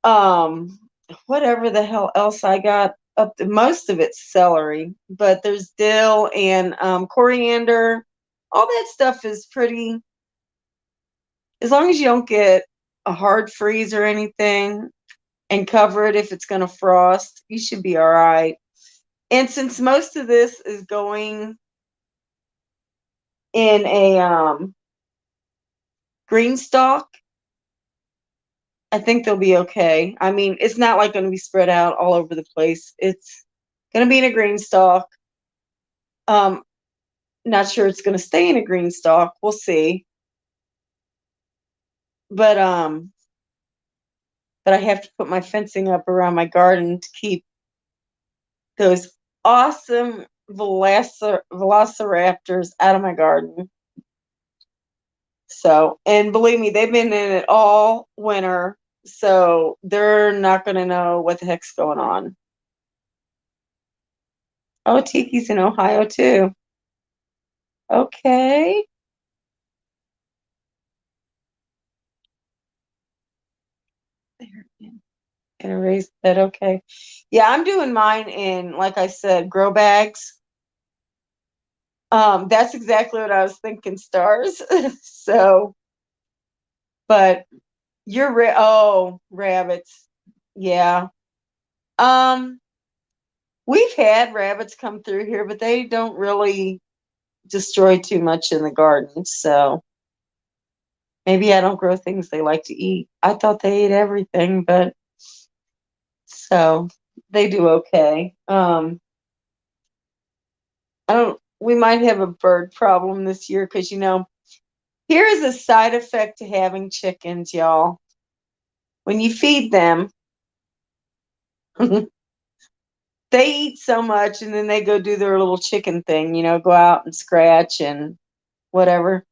um whatever the hell else I got up to, most of it's celery, but there's dill and coriander. All that stuff is pretty, as long as you don't get a hard freeze or anything and cover it if it's going to frost, you should be all right. And since most of this is going in a green stalk, I think they'll be okay. I mean, it's not like going to be spread out all over the place. It's going to be in a green stalk. Um, Not sure it's going to stay in a green stalk. We'll see. But I have to put my fencing up around my garden to keep those awesome velociraptors out of my garden. So, and believe me, they've been in it all winter, so they're not going to know what the heck's going on. Oh, Tiki's in Ohio too. Okay. There, and erase that. Okay. Yeah, I'm doing mine in, like I said, grow bags. That's exactly what I was thinking, stars. So, but oh, rabbits. Yeah. Um, we've had rabbits come through here, but they don't really destroy too much in the garden. So maybe I don't grow things they like to eat. I thought they ate everything, but so they do okay. I don't, we might have a bird problem this year because, here is a side effect to having chickens, y'all. When you feed them, they eat so much and then they go do their little chicken thing, go out and scratch and whatever.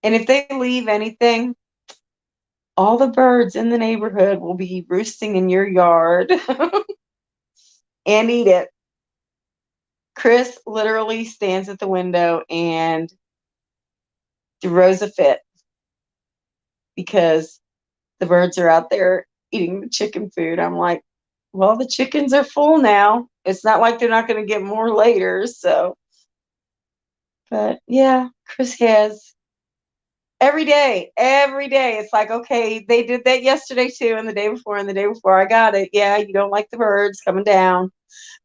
And if they leave anything, all the birds in the neighborhood will be roosting in your yard and eat it. Chris literally stands at the window and throws a fit because the birds are out there eating the chicken food. I'm like, well, the chickens are full now. It's not like they're not going to get more later. So, but yeah, Chris has every day, every day. It's like, okay, they did that yesterday too, and the day before, and the day before. I got it. Yeah, you don't like the birds coming down,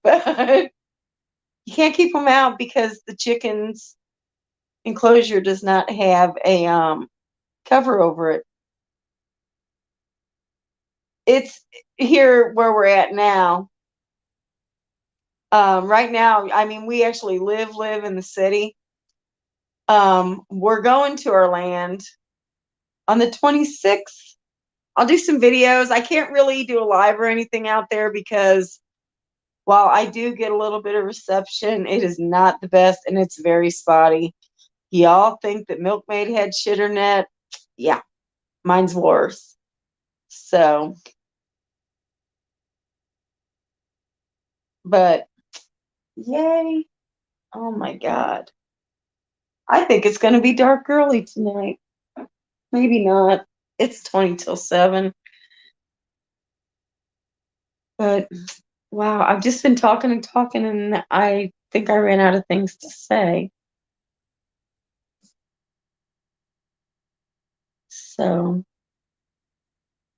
but you can't keep them out because the chickens enclosure does not have a cover over it. It's here where we're at now. Right now, I mean, we actually live in the city. We're going to our land on the 26th. I'll do some videos. I can't really do a live or anything out there because while I do get a little bit of reception, it is not the best and it's very spotty. Y'all think that Milkmaid had shitter net? Yeah, mine's worse. So, but yay. Oh my God. I think it's going to be dark early tonight. Maybe not. It's 20 till 7. But wow, I've just been talking and talking, and I think I ran out of things to say. So,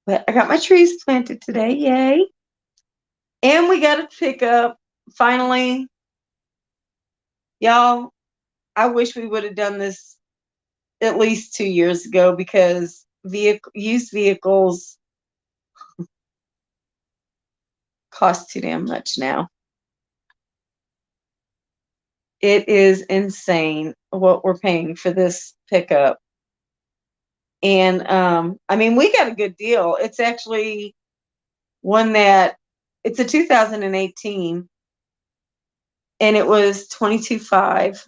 but I got my trees planted today. Yay. And we got to pick up finally. Y'all, I wish we would have done this at least 2 years ago because used vehicles cost too damn much now. It is insane what we're paying for this pickup. And I mean, we got a good deal. It's actually one that it's a 2018 and it was 22.5.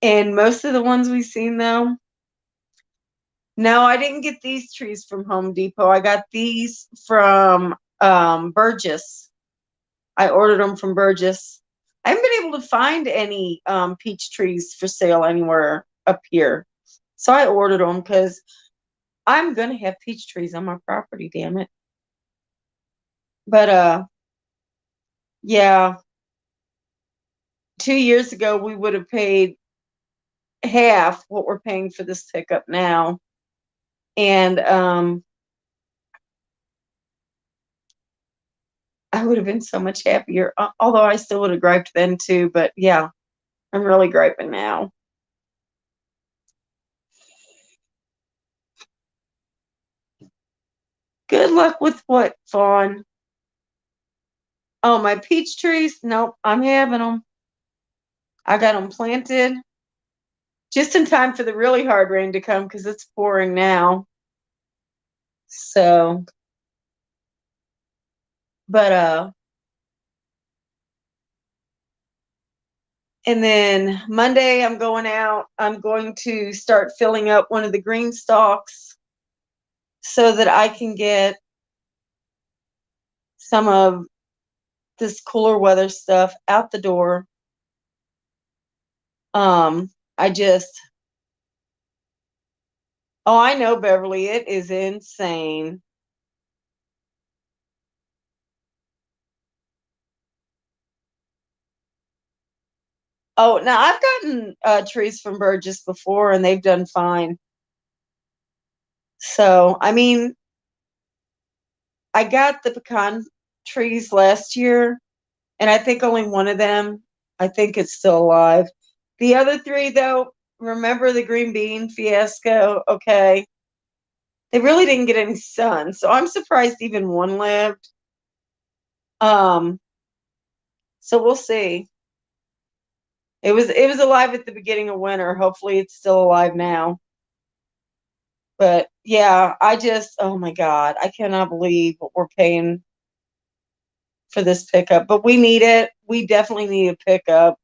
And most of the ones we've seen though, no, I didn't get these trees from Home Depot. I got these from Burgess. I ordered them from Burgess. I haven't been able to find any peach trees for sale anywhere up here. So I ordered them because I'm gonna have peach trees on my property, damn it. But yeah, 2 years ago we would have paid half what we're paying for this pickup now. And I would have been so much happier. Although I still would have griped then too, but yeah, I'm really griping now. Good luck with what, Fawn? Oh, my peach trees? Nope, I'm having them. I got them planted just in time for the really hard rain to come because it's pouring now. So, but and then Monday I'm going out. I'm going to start filling up one of the green stalks so that I can get some of this cooler weather stuff out the door. I just, oh, I know, Beverly, it is insane. Oh, now I've gotten trees from Burgess before and they've done fine. So, I mean, I got the pecan trees last year, and I think only one of them, I think it's still alive. The other three, though, remember the green bean fiasco? Okay. They really didn't get any sun, so I'm surprised even one lived. Um, so we'll see. It was alive at the beginning of winter. Hopefully it's still alive now. But yeah, I just, oh my God, I cannot believe what we're paying for this pickup. But we need it. We definitely need a pickup.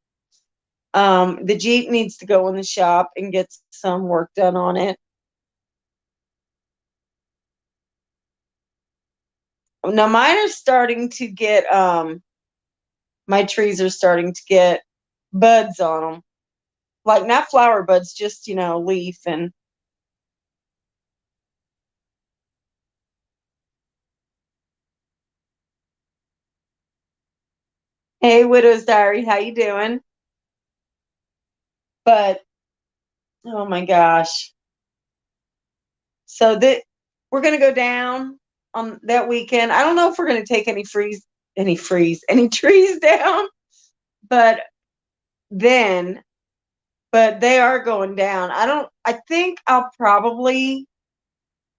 The Jeep needs to go in the shop and get some work done on it. Now mine are starting to get my trees are starting to get buds on them. Like not flower buds, just leaf. And hey, Widow's Diary, how you doing? But oh my gosh. So that we're gonna go down on that weekend. I don't know if we're gonna take any trees down, but then but they are going down. I think I'll probably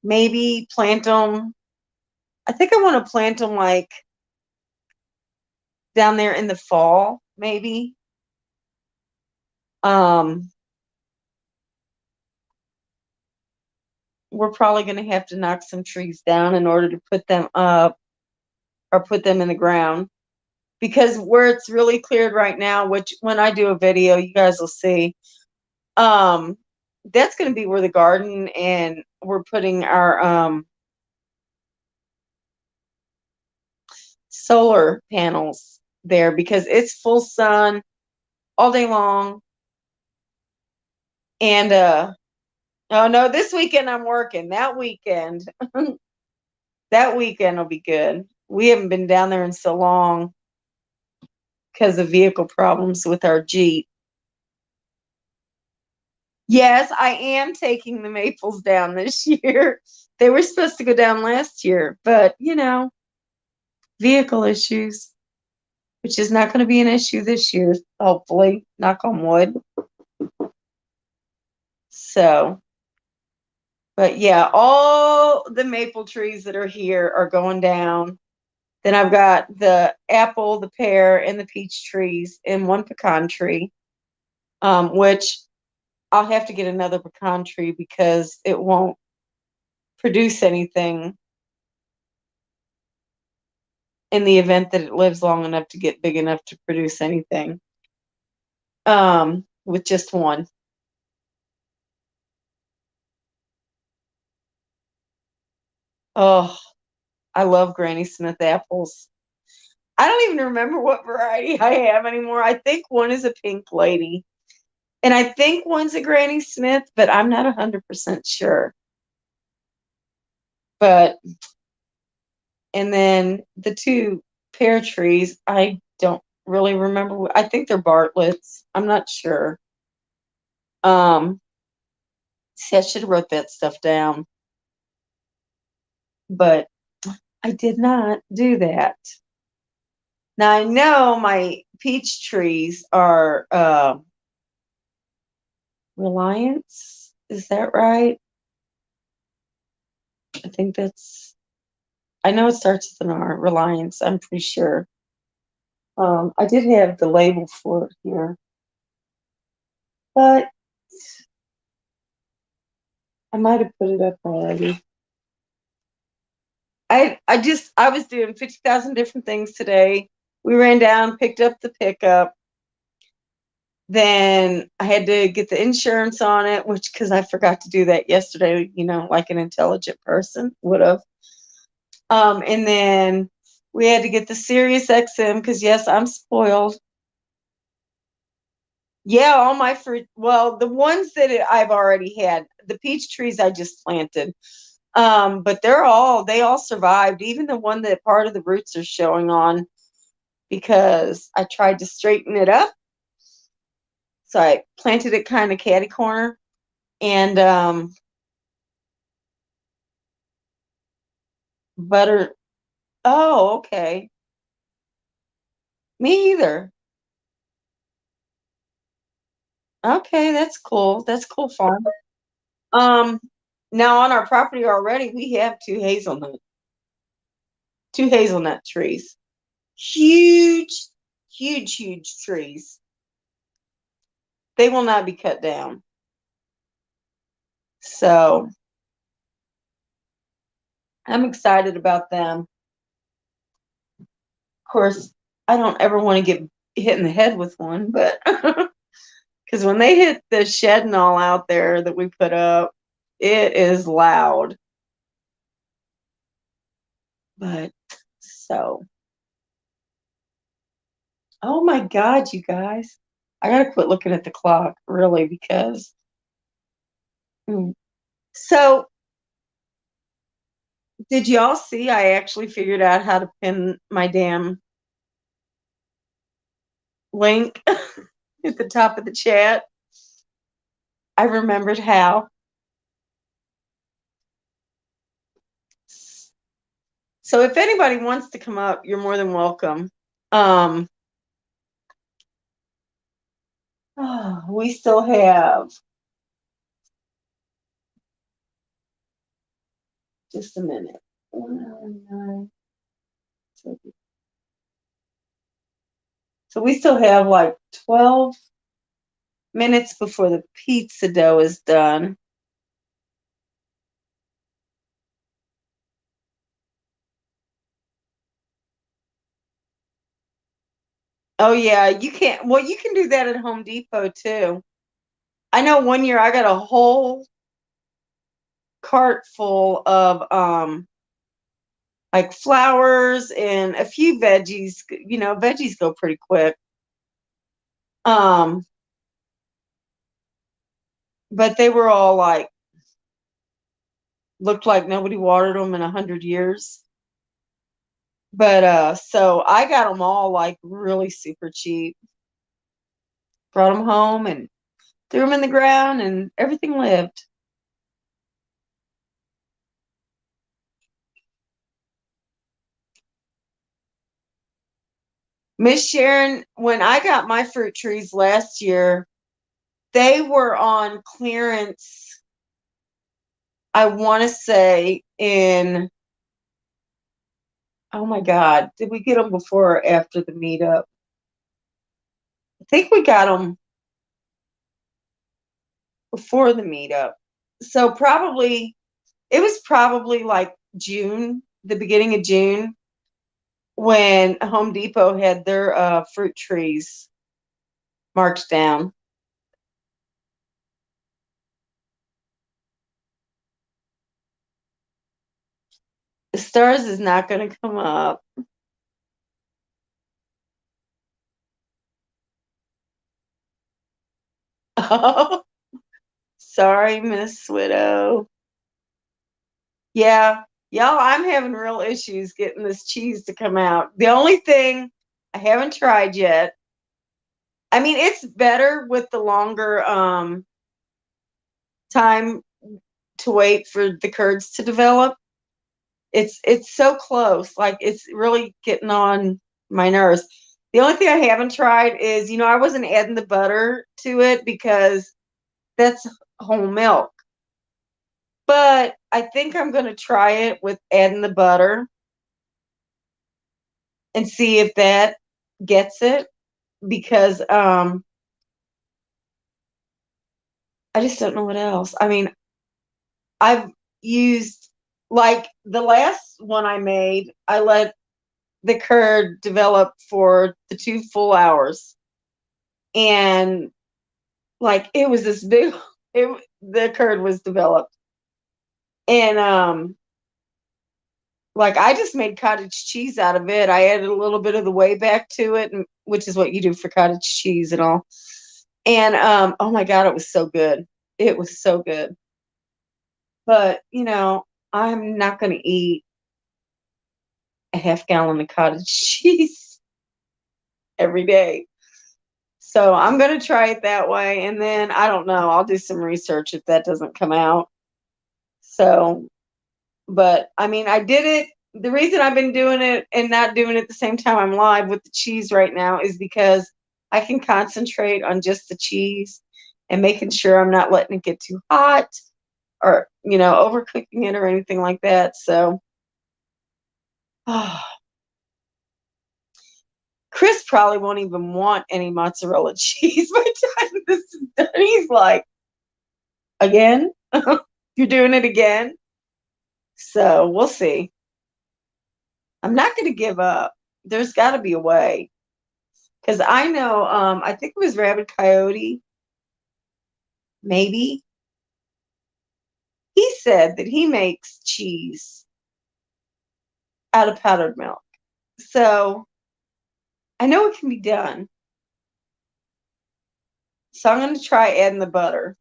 maybe plant them. I think I want to plant them like down there in the fall, maybe. Um, we're probably going to have to knock some trees down in order to put them up or put them in the ground because where it's really cleared right now, which when I do a video, you guys will see. Um, that's going to be where the garden and we're putting our solar panels there because it's full sun all day long. And oh no, this weekend I'm working. That weekend will be good. We haven't been down there in so long because of vehicle problems with our Jeep. Yes, I am taking the maples down this year. They were supposed to go down last year, but vehicle issues, which is not going to be an issue this year, hopefully. Knock on wood. So, but yeah, all the maple trees that are here are going down. Then I've got the apple, the pear, and the peach trees and one pecan tree, which I'll have to get another pecan tree because it won't produce anything in the event that it lives long enough to get big enough to produce anything with just one. Oh, I love Granny Smith apples. I don't even remember what variety I have anymore. I think one is a pink lady. And I think one's a Granny Smith, but I'm not 100% sure. But, and then the two pear trees, I don't really remember. I think they're Bartlett's. I'm not sure. See, I should have wrote that stuff down, but I did not do that. Now I know my peach trees are Reliance. Is that right? I think that's. I know it starts with an R. Reliance. I'm pretty sure. I did have the label for it here, but I might have put it up already. I was doing 50,000 different things today. We ran down, picked up the pickup. Then I had to get the insurance on it, which because I forgot to do that yesterday, like an intelligent person would have. And then we had to get the Sirius XM because yes, I'm spoiled. Yeah, all my fruit. Well, the ones that I've already had, the peach trees I just planted. But they all survived, even the one that part of the roots are showing on because I tried to straighten it up. So I planted it kind of catty corner and butter. Oh, okay. Me either. Okay, that's cool. That's cool farm. Um, Now on our property already, we have two hazelnut trees. Huge, huge, huge trees. They will not be cut down. So I'm excited about them. Of course, I don't ever want to get hit in the head with one, but because when they hit the shed and all out there that we put up, it is loud. But so, oh my God, you guys, I gotta quit looking at the clock, really, because. Mm. So, did y'all see? I actually figured out how to pin my damn link at the top of the chat. I remembered how. So if anybody wants to come up, you're more than welcome. We still have just a minute. 109. So we still have like 12 minutes before the pizza dough is done. Oh yeah, you can't. Well, you can do that at Home Depot too. I know one year I got a whole cart full of like flowers and a few veggies. Veggies go pretty quick. Um, but they were all like looked like nobody watered them in 100 years. But so I got them all like really super cheap. Brought them home and threw them in the ground, and everything lived. Miss Sharon, when I got my fruit trees last year, they were on clearance. I want to say in, oh my God, did we get them before or after the meetup? I think we got them before the meetup. So it was probably like June, the beginning of June, when Home Depot had their fruit trees marked down. The stars is not going to come up. Oh, sorry, Miss Widow. Yeah, y'all, I'm having real issues getting this cheese to come out. The only thing I haven't tried yet. I mean, it's better with the longer time to wait for the curds to develop. It's so close. Like it's really getting on my nerves. The only thing I haven't tried is, I wasn't adding the butter to it because that's whole milk. But I think I'm going to try it with adding the butter and see if that gets it, because I just don't know what else. I mean, I've used, like the last one I made, I let the curd develop for the 2 full hours, and like it was this big the curd was developed, and like I just made cottage cheese out of it. I added a little bit of the whey back to it, and which is what you do for cottage cheese and all. And oh my god, it was so good. It was so good. But I'm not going to eat a half gallon of cottage cheese every day. So I'm going to try it that way, and then I don't know, I'll do some research if that doesn't come out. So, but I mean, I did it. The reason I've been doing it and not doing it at the same time I'm live with the cheese right now is because I can concentrate on just the cheese and making sure I'm not letting it get too hot or, overcooking it or anything like that. So, Chris probably won't even want any mozzarella cheese by the time this is done. He's like, again? You're doing it again? So we'll see. I'm not going to give up. There's got to be a way. Because I know, I think it was Rabid Coyote, maybe. He said that he makes cheese out of powdered milk. So I know it can be done. So I'm going to try adding the butter.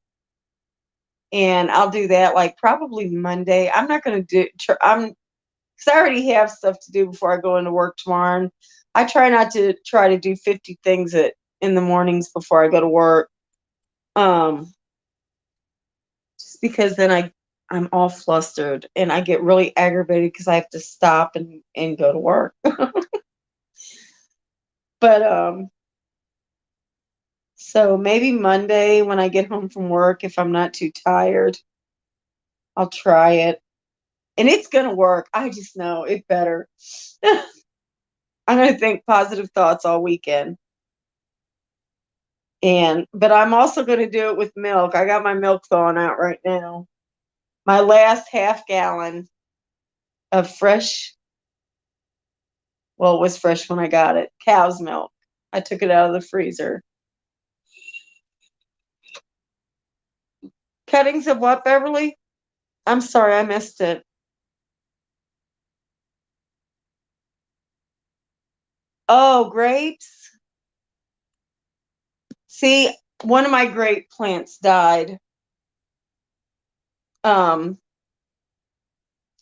And I'll do that like probably Monday. I'm not going to do, because I already have stuff to do before I go into work tomorrow. And I try not to try to do 50 things in the mornings before I go to work. Just because then I'm all flustered and I get really aggravated because I have to stop and go to work. But so maybe Monday when I get home from work, if I'm not too tired, I'll try it. And it's gonna work. I just know it better. I'm gonna think positive thoughts all weekend. But I'm also gonna do it with milk. I got my milk thawing out right now. My last half gallon of fresh, well, it was fresh when I got it, cow's milk. I took it out of the freezer. Cuttings of what, Beverly? I'm sorry, I missed it. Oh, grapes. See, one of my grape plants died um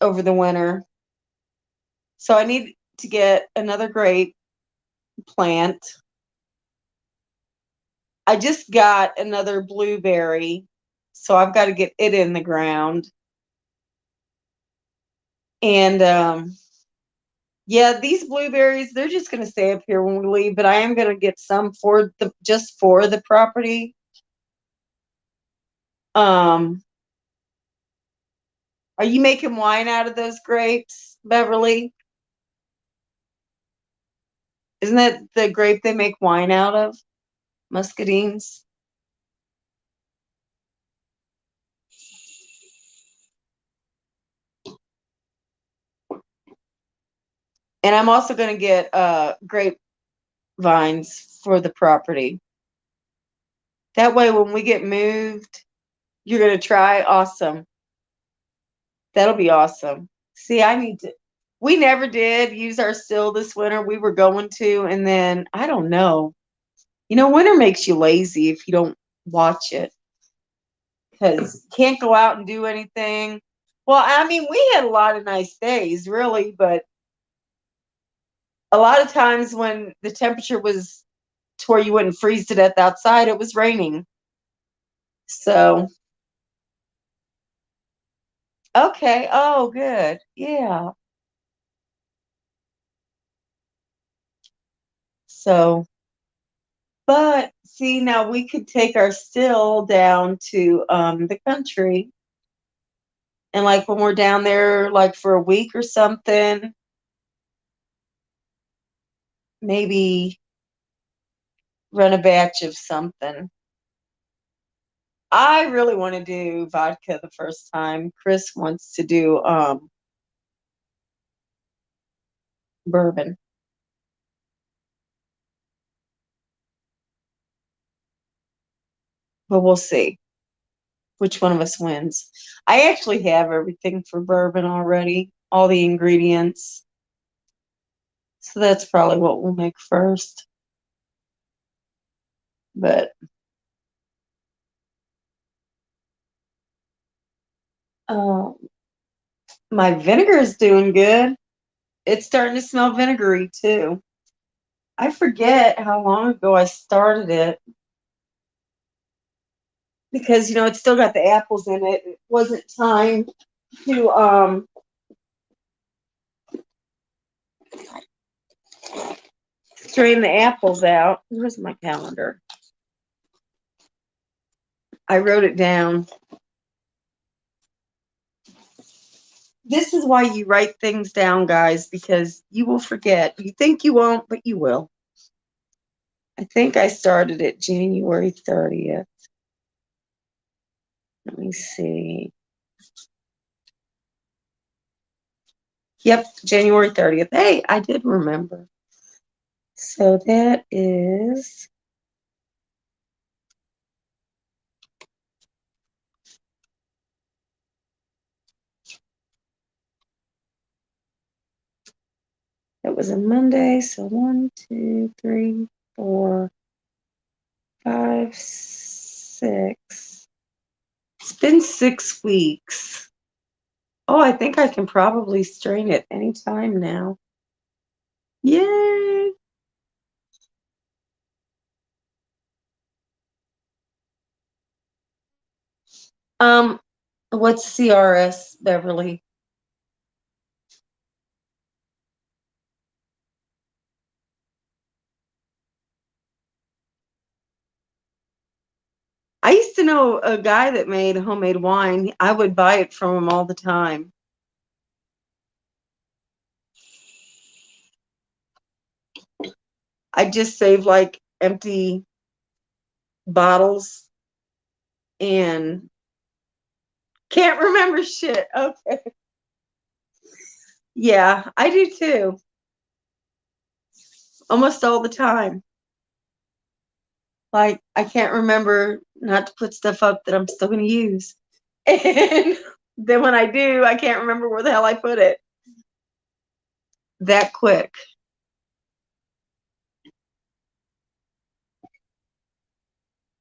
over the winter. So I need to get another grape plant. I just got another blueberry, so I've got to get it in the ground. And yeah, these blueberries, they're just going to stay up here when we leave, but I am going to get some for the property. Um, are you making wine out of those grapes, Beverly? Isn't that the grape they make wine out of? Muscadines? And I'm also going to get grape vines for the property. That way, when we get moved, you're going to try. Awesome. That'll be awesome. See, we never did use our still this winter. We were going to, and then I don't know. Winter makes you lazy if you don't watch it because you can't go out and do anything. Well, I mean, we had a lot of nice days, really, but a lot of times when the temperature was to where you wouldn't freeze to death outside, it was raining. So, okay. Oh, good. Yeah. So, but see, now we could take our still down to the country. And like when we're down there, like for a week or something, maybe run a batch of something. I really want to do vodka the first time. Chris wants to do bourbon. But we'll see which one of us wins. I actually have everything for bourbon already, all the ingredients. So that's probably what we'll make first. But um, my vinegar is doing good. It's starting to smell vinegary too. I forget how long ago I started it because it's still got the apples in it. It wasn't time to strain the apples out. Where's my calendar? I wrote it down. This is why you write things down, guys, because you will forget. You think you won't, but you will. I think I started it January 30th. Let me see. Yep, January 30th. Hey, I did remember. So that is it was a Monday. So 1, 2, 3, 4, 5, 6. It's been 6 weeks. Oh, I think I can probably strain it anytime now. Yay! Um, what's CRS, Beverly? I used to know a guy that made homemade wine. I would buy it from him all the time. I just save like empty bottles and can't remember shit. Okay. Yeah, I do too. Almost all the time. Like I can't remember not to put stuff up that I'm still going to use. And then when I do, I can't remember where the hell I put it. That quick.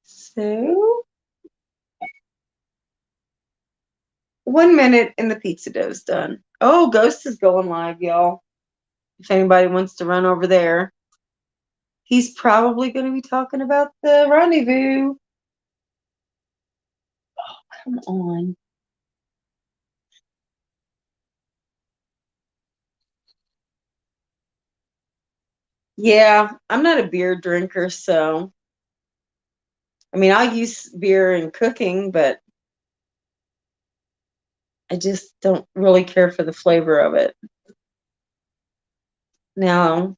So 1 minute and the pizza dough's done. Oh, Ghost is going live, y'all. If anybody wants to run over there, he's probably going to be talking about the rendezvous. Come on. Yeah, I'm not a beer drinker, so I mean, I'll use beer in cooking, but I just don't really care for the flavor of it. Now,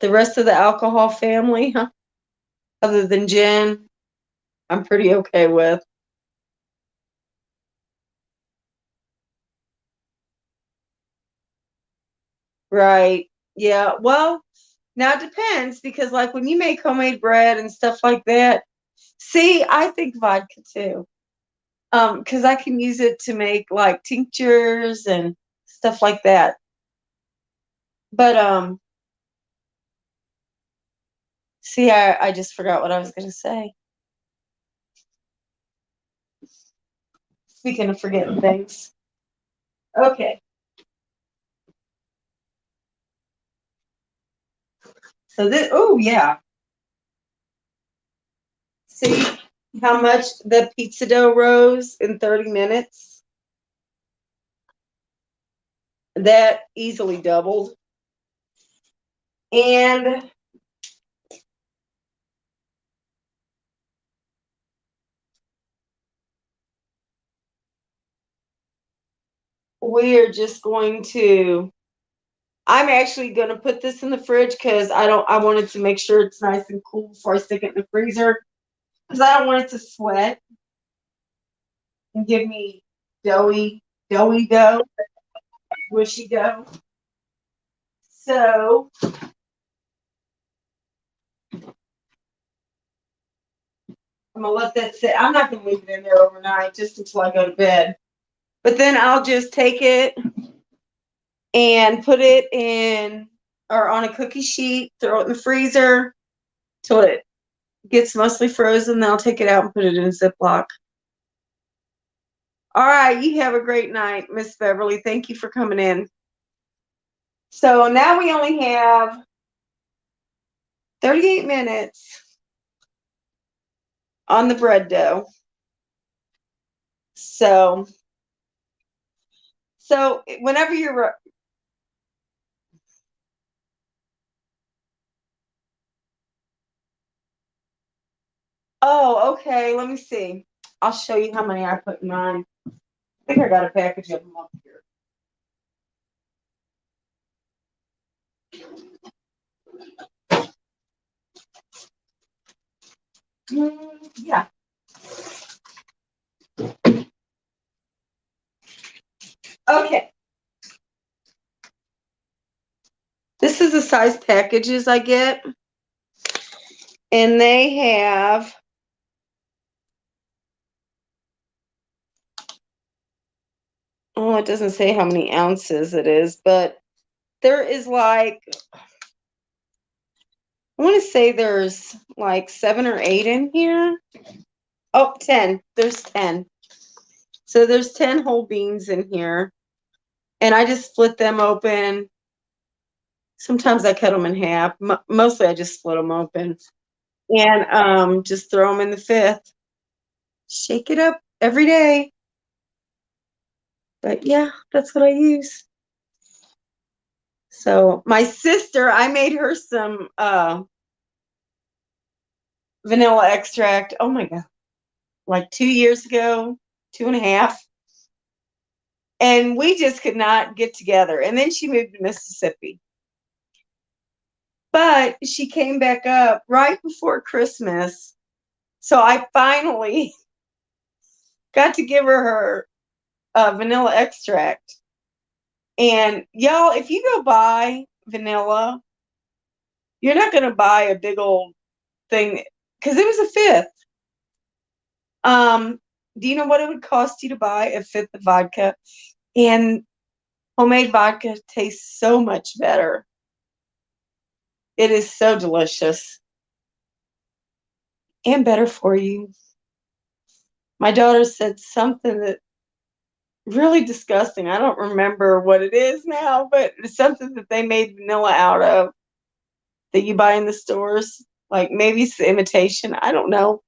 the rest of the alcohol family, huh, other than gin, I'm pretty okay with. Right. Yeah. Well, now it depends because, like, when you make homemade bread and stuff like that, see, I think vodka too. Because I can use it to make like tinctures and stuff like that. But see, I just forgot what I was gonna say. Speaking of forgetting things. Okay. So this, oh yeah. See how much the pizza dough rose in 30 minutes? That easily doubled. And we're just going to, I'm actually going to put this in the fridge because I wanted to make sure it's nice and cool before I stick it in the freezer because I don't want it to sweat and give me doughy dough, squishy dough. So I'm gonna let that sit. I'm not gonna leave it in there overnight just until I go to bed. But then I'll just take it and put it in or on a cookie sheet, throw it in the freezer till it gets mostly frozen. Then I'll take it out and put it in a Ziploc. All right, you have a great night, Miss Beverly. Thank you for coming in. So now we only have 38 minutes on the bread dough. So whenever you're oh, okay, let me see. I'll show you how many I put in mine. I think I got a package of them up here. Yeah. Okay. This is the size packages I get. And they have oh, it doesn't say how many ounces it is, but there is like I want to say there's like 7 or 8 in here. Oh, 10. There's 10. So there's 10 whole beans in here. And I just split them open. Sometimes I cut them in half. Mostly I just split them open. And just throw them in the fifth. Shake it up every day. But yeah, that's what I use. So my sister, I made her some vanilla extract. Oh my God. Like 2 years ago, 2.5. And we just could not get together. And then she moved to Mississippi. But she came back up right before Christmas. So I finally got to give her vanilla extract. And y'all, if you go buy vanilla, you're not going to buy a big old thing because it was a fifth. Do you know what it would cost you to buy a fifth of vodka? And homemade vodka tastes so much better. It is so delicious and better for you. My daughter said something that really disgusting. I don't remember what it is now, but it's something that they made vanilla out of that you buy in the stores. Like maybe it's the imitation. I don't know.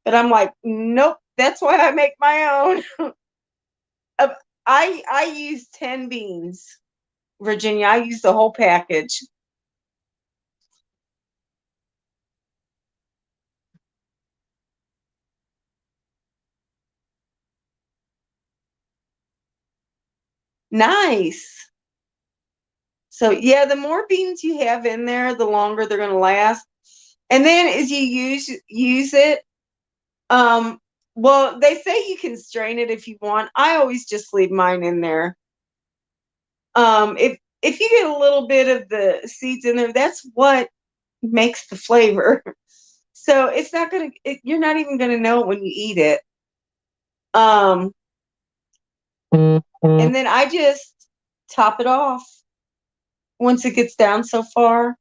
But I'm like, nope, that's why I make my own. I use 10 beans, Virginia. I use the whole package. Nice. So yeah, the more beans you have in there, the longer they're gonna last. And then as you use it, um, well, they say you can strain it if you want. I always just leave mine in there. If you get a little bit of the seeds in there, that's what makes the flavor. So it's not gonna. You're not even gonna know it when you eat it. Um, and then I just top it off once it gets down so far.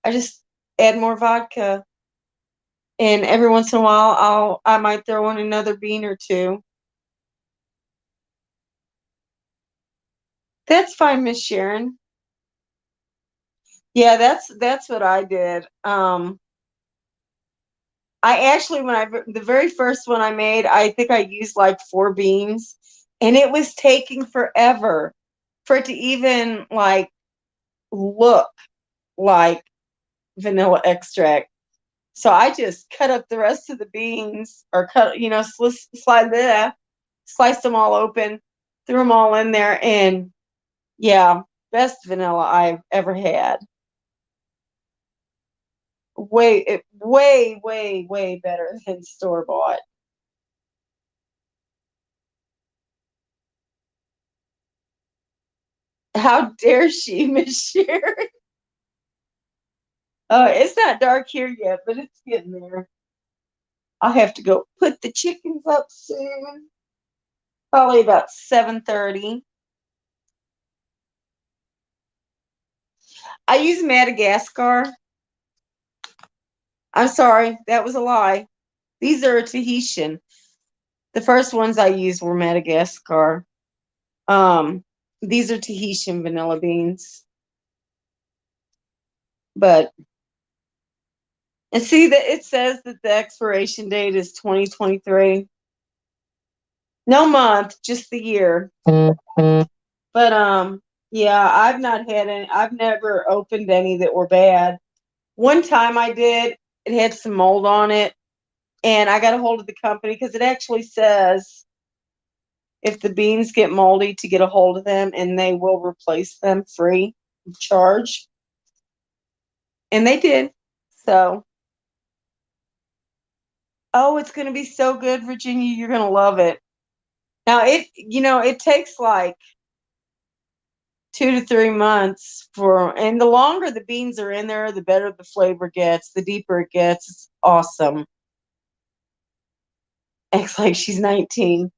I just add more vodka, and every once in a while, I might throw in another bean or two. That's fine, Miss Sharon. Yeah, that's what I did. I actually, the very first one I made, I think I used like 4 beans, and it was taking forever for it to even like look like vanilla extract. So I just cut up the rest of the beans, or sliced them all open, threw them all in there, and yeah, best vanilla I've ever had. Way better than store bought. How dare she, Miss Sherry? It's not dark here yet, but it's getting there. I'll have to go put the chickens up soon. Probably about 7:30. I use Madagascar. I'm sorry, that was a lie. These are Tahitian. The first ones I used were Madagascar. Um, these are Tahitian vanilla beans. But and see that it says that the expiration date is 2023. No month, just the year. But yeah, I've not had any. I've never opened any that were bad. One time I did. It had some mold on it, and I got a hold of the company because it actually says if the beans get moldy to get a hold of them, and they will replace them free of charge. And they did. So, oh, it's going to be so good, Virginia. You're going to love it. Now, it takes like 2 to 3 months and the longer the beans are in there, the better the flavor gets, the deeper it gets. It's awesome. Acts like she's 19.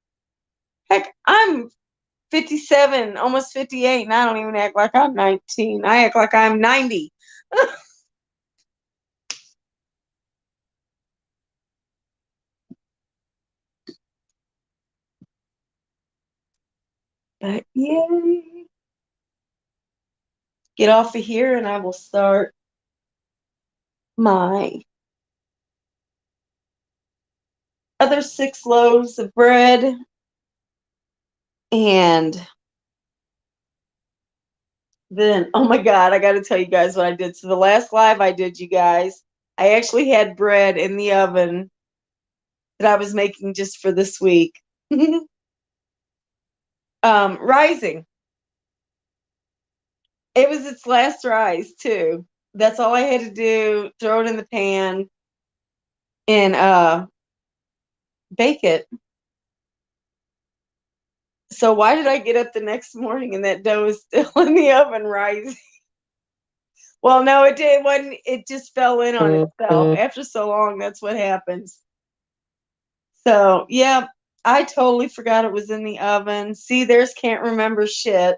Heck, I'm 57, almost 58, and I don't even act like I'm 19. I act like I'm 90. But yay. Get off of here and I will start my other 6 loaves of bread. And then, oh my God, I got to tell you guys what I did. So the last live I did, you guys, I actually had bread in the oven that I was making just for this week. Rising. It was its last rise too. That's all I had to do. Throw it in the pan and bake it. So why did I get up the next morning and that dough is still in the oven rising? Well, no, it did. It wasn't. It just fell in on itself after so long. That's what happens. So yeah, I totally forgot it was in the oven. See, there's can't remember shit.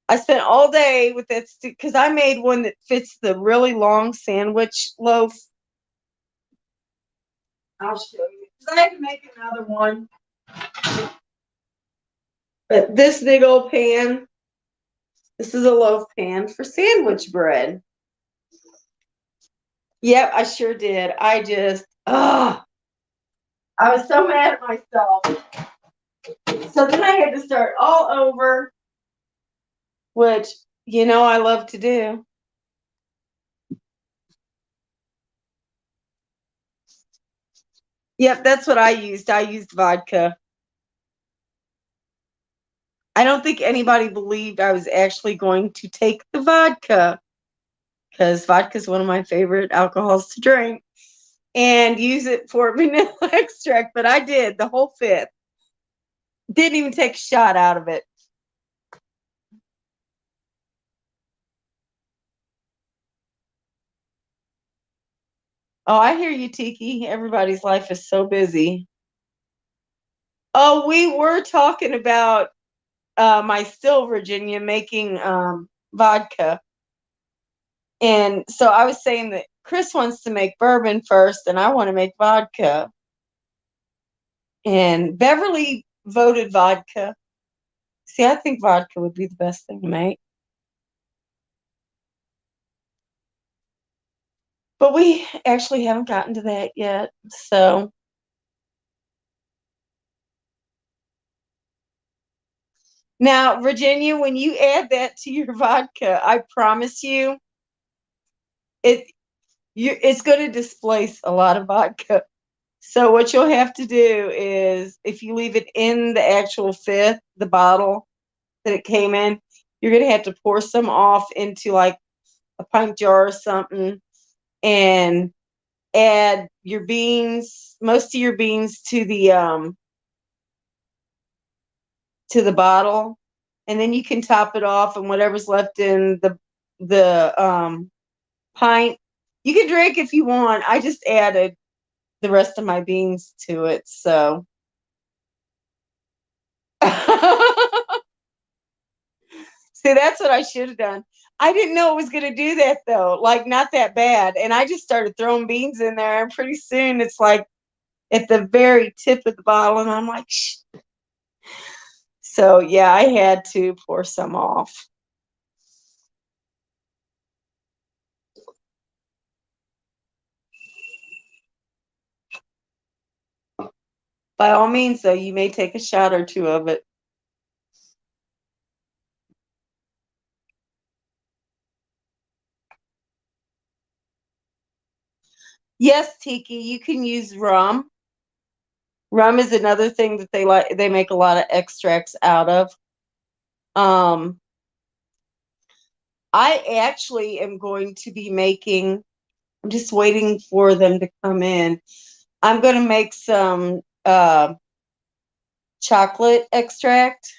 I spent all day with that because I made one that fits the really long sandwich loaf. I'll show you. 'Cause I had to make another one. But this big old pan, this is a loaf pan for sandwich bread. Yep, I sure did. I was so mad at myself. So then I had to start all over, which, I love to do. Yep, that's what I used. I used vodka. I don't think anybody believed I was actually going to take the vodka because vodka is one of my favorite alcohols to drink and use it for vanilla extract, but I did the whole fifth. Didn't even take a shot out of it. Oh, I hear you, Tiki. Everybody's life is so busy. Oh, we were talking about my still Virginia making vodka. And so I was saying that Chris wants to make bourbon first, and I want to make vodka. And Beverly voted vodka. See, I think vodka would be the best thing to make. But we actually haven't gotten to that yet. So now, Virginia, when you add that to your vodka, I promise you, It's going to displace a lot of vodka. So what you'll have to do is, if you leave it in the actual fifth, the bottle that it came in, you're going to have to pour some off into like a pint jar or something, and add your beans, most of your beans, to the bottle, and then you can top it off, and whatever's left in the pint, you can drink if you want. I just added the rest of my beans to it, so see, that's what I should have done. I didn't know it was going to do that though, like not that bad, and I just started throwing beans in there, and pretty soon it's like at the very tip of the bottle, and I'm like, shh. So yeah, I had to pour some off. By all means, though, you may take a shot or two of it. Yes, Tiki, you can use rum. Rum is another thing that they make a lot of extracts out of. Um, I actually am going to be making, I'm just waiting for them to come in. I'm going to make some chocolate extract,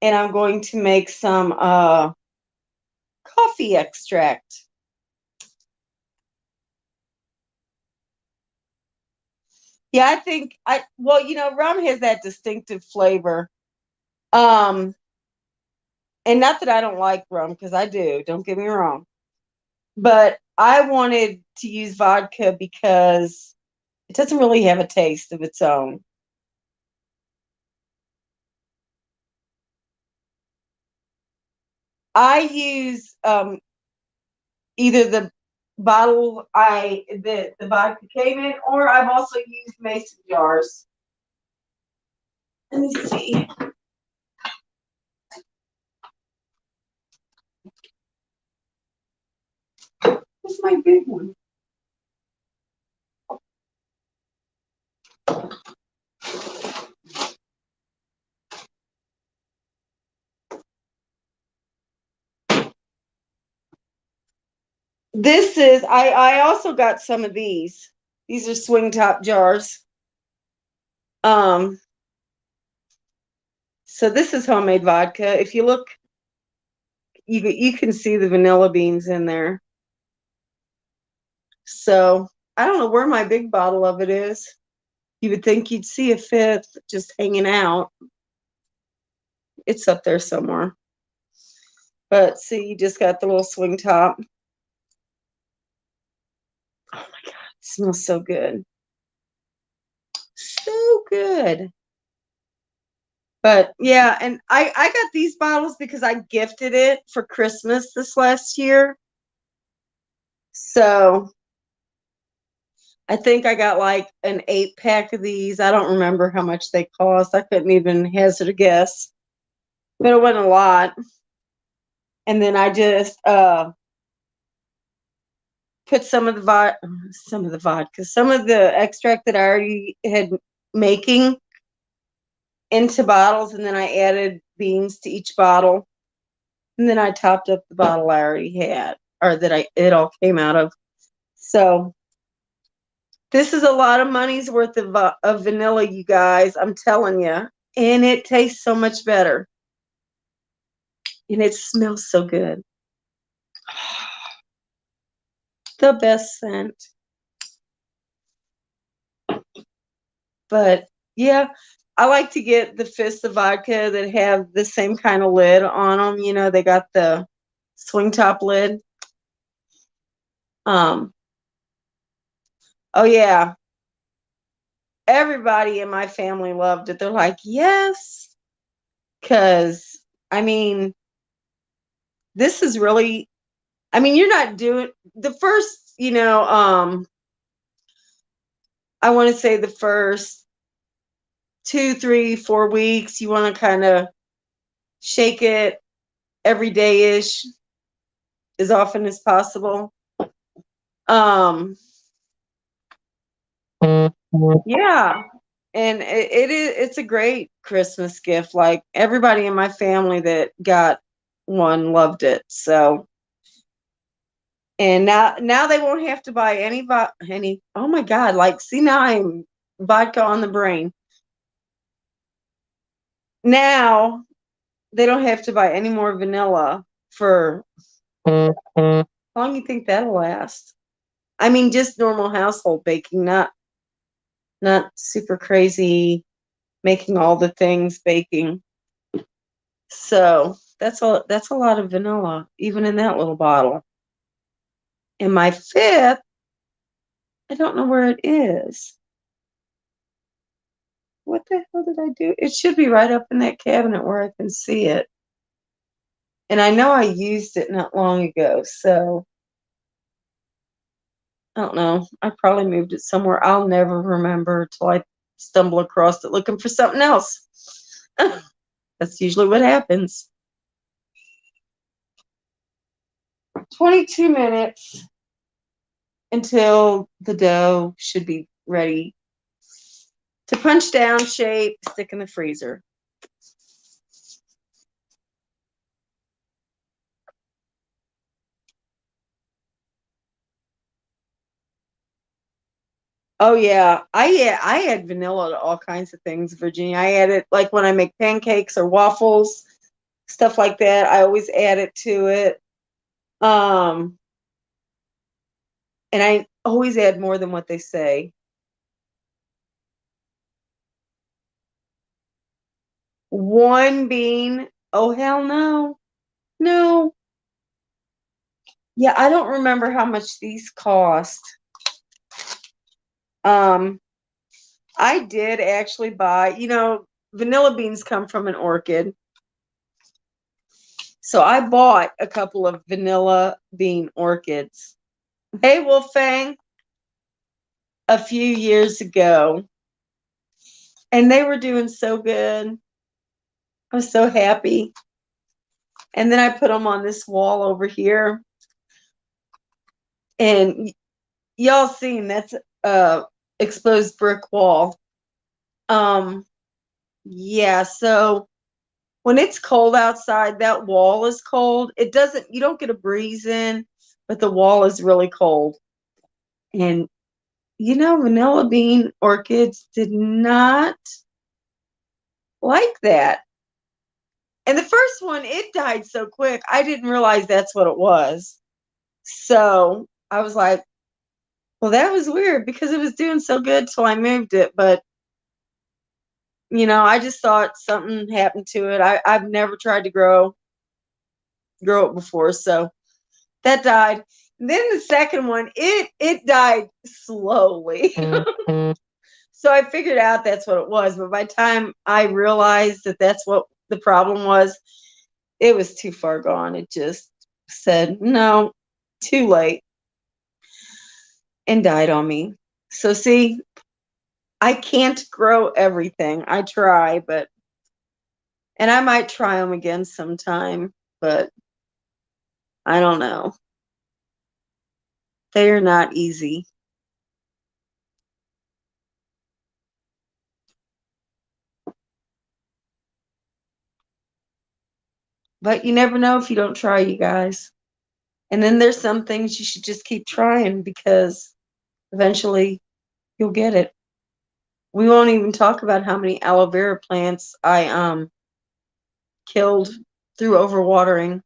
and I'm going to make some coffee extract. Yeah, I think well, rum has that distinctive flavor. Um, and not that I don't like rum, because I do, don't get me wrong. But I wanted to use vodka because it doesn't really have a taste of its own. I use either the vodka came in, or I've also used mason jars. Let me see. Where's my big one? This is I also got some of these. These are swing top jars. Um, so this is homemade vodka. If you look, you can see the vanilla beans in there. So I don't know where my big bottle of it is. You would think you'd see a fifth just hanging out. It's up there somewhere. But see, you just got the little swing top. Oh my God, it smells so good. So good. But yeah, and I got these bottles because I gifted it for Christmas this last year. So I think I got like an 8-pack of these. I don't remember how much they cost. I couldn't even hazard a guess, but it wasn't a lot. And then I just put some of the vodka, some of the extract that I already had making into bottles, and then I added beans to each bottle, and then I topped up the bottle I already had, or that it all came out of. So this is a lot of money's worth of vanilla, you guys. I'm telling you, and it tastes so much better, and it smells so good. The best scent. But yeah, I like to get the fists of vodka that have the same kind of lid on them. They got the swing top lid. Um, oh yeah, everybody in my family loved it. They're like, yes, because I mean, this is really. I mean, you're not doing the first. I want to say the first 2, 3, 4 weeks. You want to kind of shake it every day ish, as often as possible. Um, yeah. And it's a great Christmas gift. Like everybody in my family that got one loved it. So, and now they won't have to buy any, oh my God, like see, now I'm vodka on the brain. Now they don't have to buy any more vanilla for how long you think that'll last? I mean, just normal household baking, not super crazy making all the things baking. So that's a lot of vanilla, even in that little bottle. And my fifth, I don't know where it is. What the hell did I do? It should be right up in that cabinet where I can see it. And I know I used it not long ago, so I don't know. I probably moved it somewhere. I'll never remember till I stumble across it looking for something else. That's usually what happens. 22 minutes until the dough should be ready to punch down, shape, stick in the freezer. Oh yeah, I add vanilla to all kinds of things, Virginia. I add it like when I make pancakes or waffles, stuff like that. I always add it to it. Um, and I always add more than what they say. One bean. Oh hell no. No. Yeah, I don't remember how much these cost. Um, I did actually buy, vanilla beans come from an orchid. So I bought a couple of vanilla bean orchids. Hey, Wolfang, a few years ago, and they were doing so good. I was so happy. And then I put them on this wall over here, and y'all seen that's a exposed brick wall. Um, yeah, so when it's cold outside, that wall is cold. You don't get a breeze in, but the wall is really cold. And vanilla bean orchids did not like that. And the first one, it died so quick, I didn't realize that's what it was. So I was like, well, that was weird because it was doing so good till I moved it. But, I just thought something happened to it. I've never tried to grow it before. So that died. And then the second one, it died slowly. So I figured out that's what it was. But by the time I realized that that's what the problem was, it was too far gone. It just said, no, too late, and died on me. So, see, I can't grow everything. I try, and I might try them again sometime, but I don't know. They are not easy. But you never know if you don't try, you guys. And then there's some things you should just keep trying because eventually you'll get it. We won't even talk about how many aloe vera plants I killed through overwatering.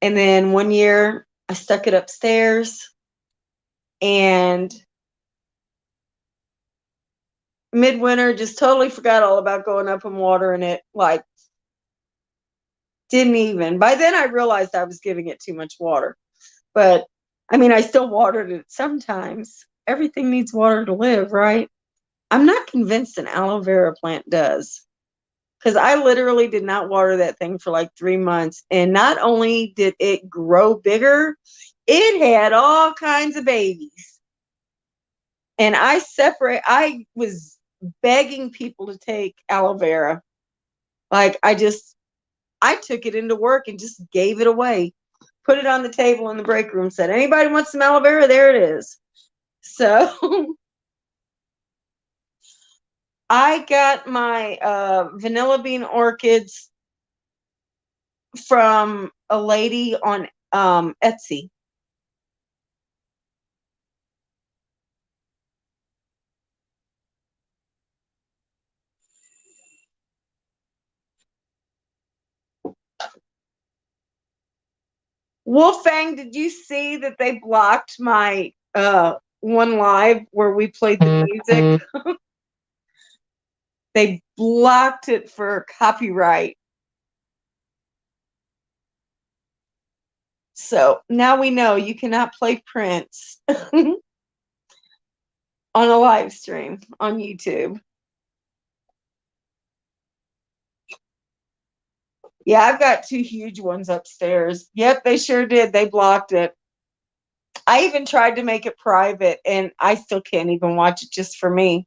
And then one year I stuck it upstairs, and midwinter just totally forgot all about going up and watering it. Like, didn't even. By then I realized I was giving it too much water. But I mean, I still watered it sometimes. Everything needs water to live, right? I'm not convinced an aloe vera plant does. Because I literally did not water that thing for like 3 months. And not only did it grow bigger, it had all kinds of babies. And I was begging people to take aloe vera. Like, I took it into work and just gave it away. put it on the table in the break room, said, anybody want some aloe vera? There it is. So I got my vanilla bean orchids from a lady on Etsy. Wolfgang, did you see that they blocked my one live where we played the music? They blocked it for copyright. So now we know you cannot play Prince on a live stream on YouTube. Yeah, I've got 2 huge ones upstairs. Yep, they sure did. They blocked it. I even tried to make it private, and I still can't even watch it just for me.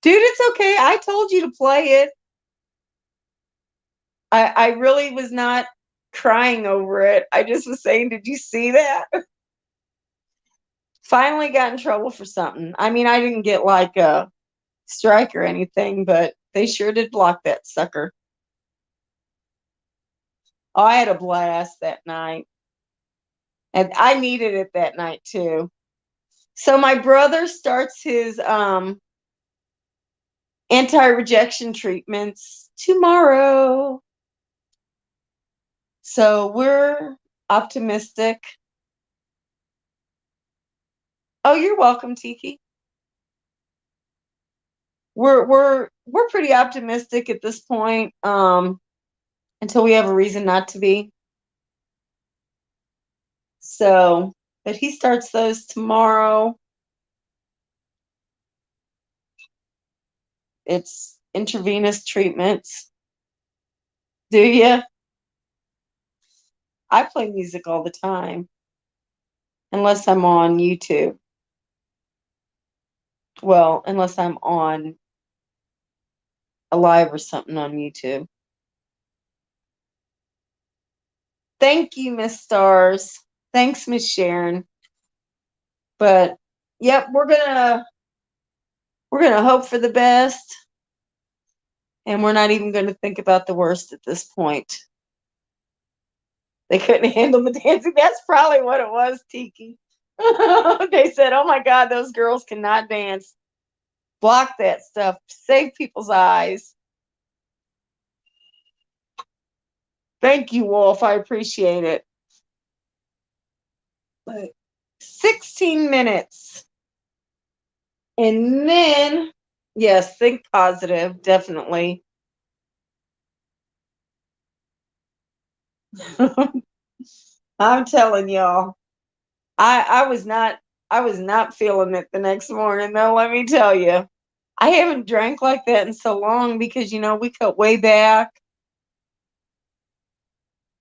Dude, it's okay. I told you to play it. I really was not crying over it. I just was saying, did you see that? Finally got in trouble for something. I mean, I didn't get like a strike or anything, but they sure did block that sucker. Oh, I had a blast that night. And I needed it that night too. So my brother starts his anti-rejection treatments tomorrow. So we're optimistic. Oh, you're welcome, Tiki. We're pretty optimistic at this point, until we have a reason not to be. So, but he starts those tomorrow. It's intravenous treatments. Do you? I play music all the time, unless I'm on YouTube. Well, unless I'm on a live or something on YouTube. Thank you, Miss Stars. Thanks, Miss Sharon. But yep, we're gonna hope for the best, and we're not even gonna think about the worst at this point. They couldn't handle the dancing. That's probably what it was, Tiki. They said, "Oh my God, those girls cannot dance. Block that stuff. Save people's eyes." Thank you, Wolf. I appreciate it. But 16 minutes. And then, yes, think positive, definitely. I'm telling y'all, I was not feeling it the next morning though, let me tell you. I haven't drank like that in so long because we cut way back.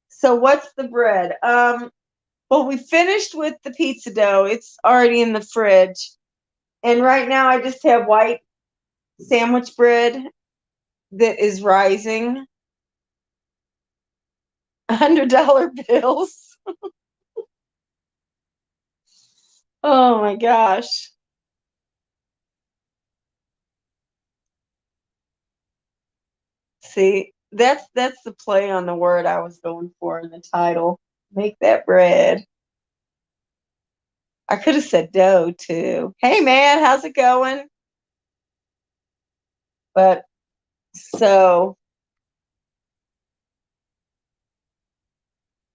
So what's the bread? Well, we finished with the pizza dough. It's already in the fridge. And right now I just have white sandwich bread that is rising. $100 bills. Oh my gosh. See, that's the play on the word I was going for in the title. Make that bread. I could have said dough too. Hey man, how's it going? But so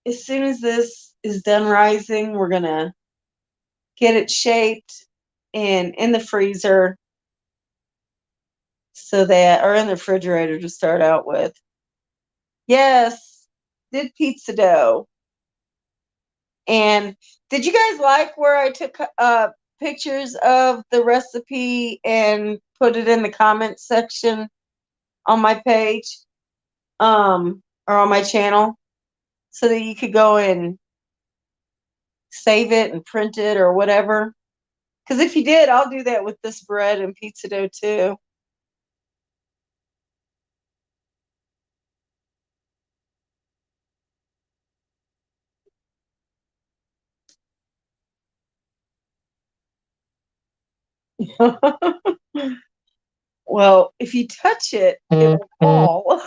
as soon as this is done rising, we're gonna get it shaped and in the freezer so that, or in the refrigerator to start out with. Yes, did pizza dough. And did you guys like where I took pictures of the recipe and put it in the comment section on my page, or on my channel, so that you could go and save it and print it or whatever? Because if you did, I'll do that with this bread and pizza dough too. Well, if you touch it, it will fall.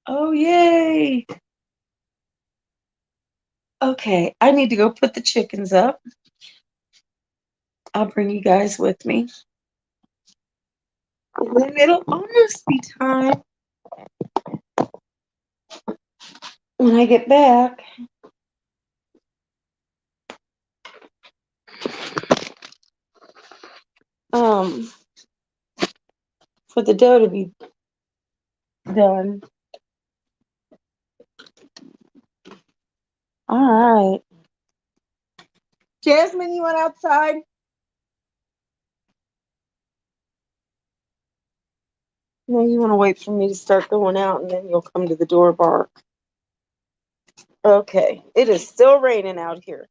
Oh, yay. Okay, I need to go put the chickens up. I'll bring you guys with me. And then it'll almost be time when I get back. Um, for the dough to be done. All right. Jasmine, you went outside? No, you want to wait for me to start going out and then you'll come to the door bark. Okay. It is still raining out here.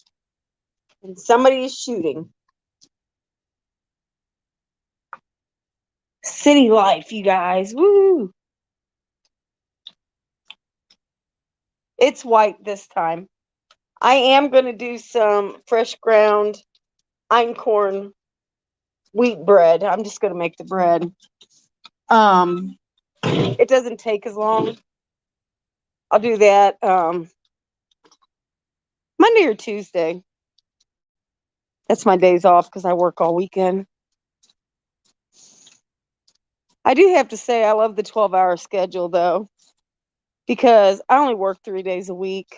And somebody is shooting. City life, you guys. Woo! It's white this time. I am going to do some fresh ground einkorn wheat bread. I'm just going to make the bread. It doesn't take as long. I'll do that Monday or Tuesday. That's my days off because I work all weekend. I do have to say I love the 12-hour schedule though, because I only work 3 days a week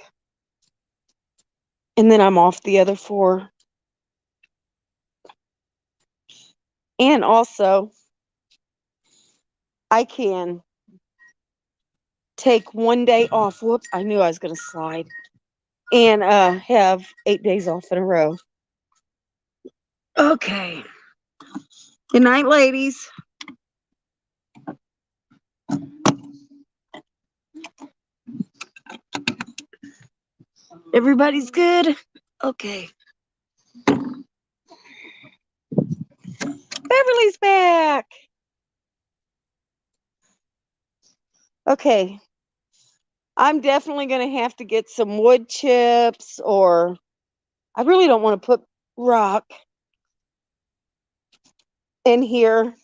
and then I'm off the other 4. And also I can take 1 day off. Whoops, I knew I was going to slide. And have 8 days off in a row. Okay. Good night, ladies. Everybody's good? Okay. Beverly's back. Okay. I'm definitely going to have to get some wood chips, or I really don't want to put rock in here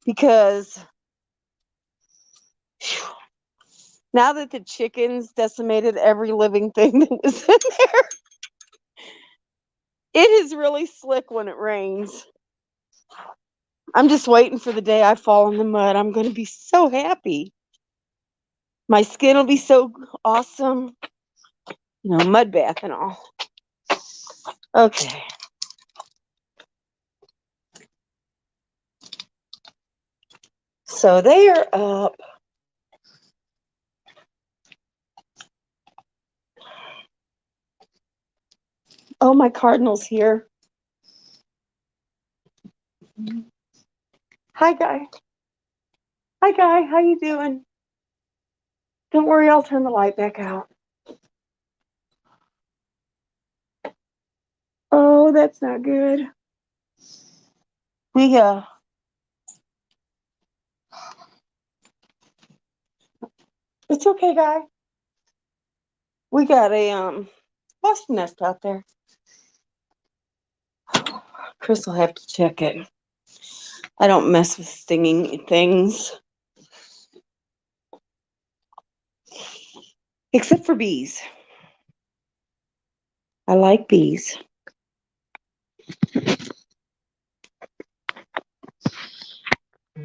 because now that the chickens decimated every living thing that was in there, it is really slick when it rains. I'm just waiting for the day I fall in the mud. I'm going to be so happy. My skin will be so awesome. You know, mud bath and all. Okay. So they are up. Oh, my cardinal's here. Hi, Guy. Hi, Guy. How you doing? Don't worry, I'll turn the light back out. Oh, that's not good. We it's okay, Guy. We got a wasp nest out there. Chris will have to check it. I don't mess with stinging things. Except for bees. I like bees.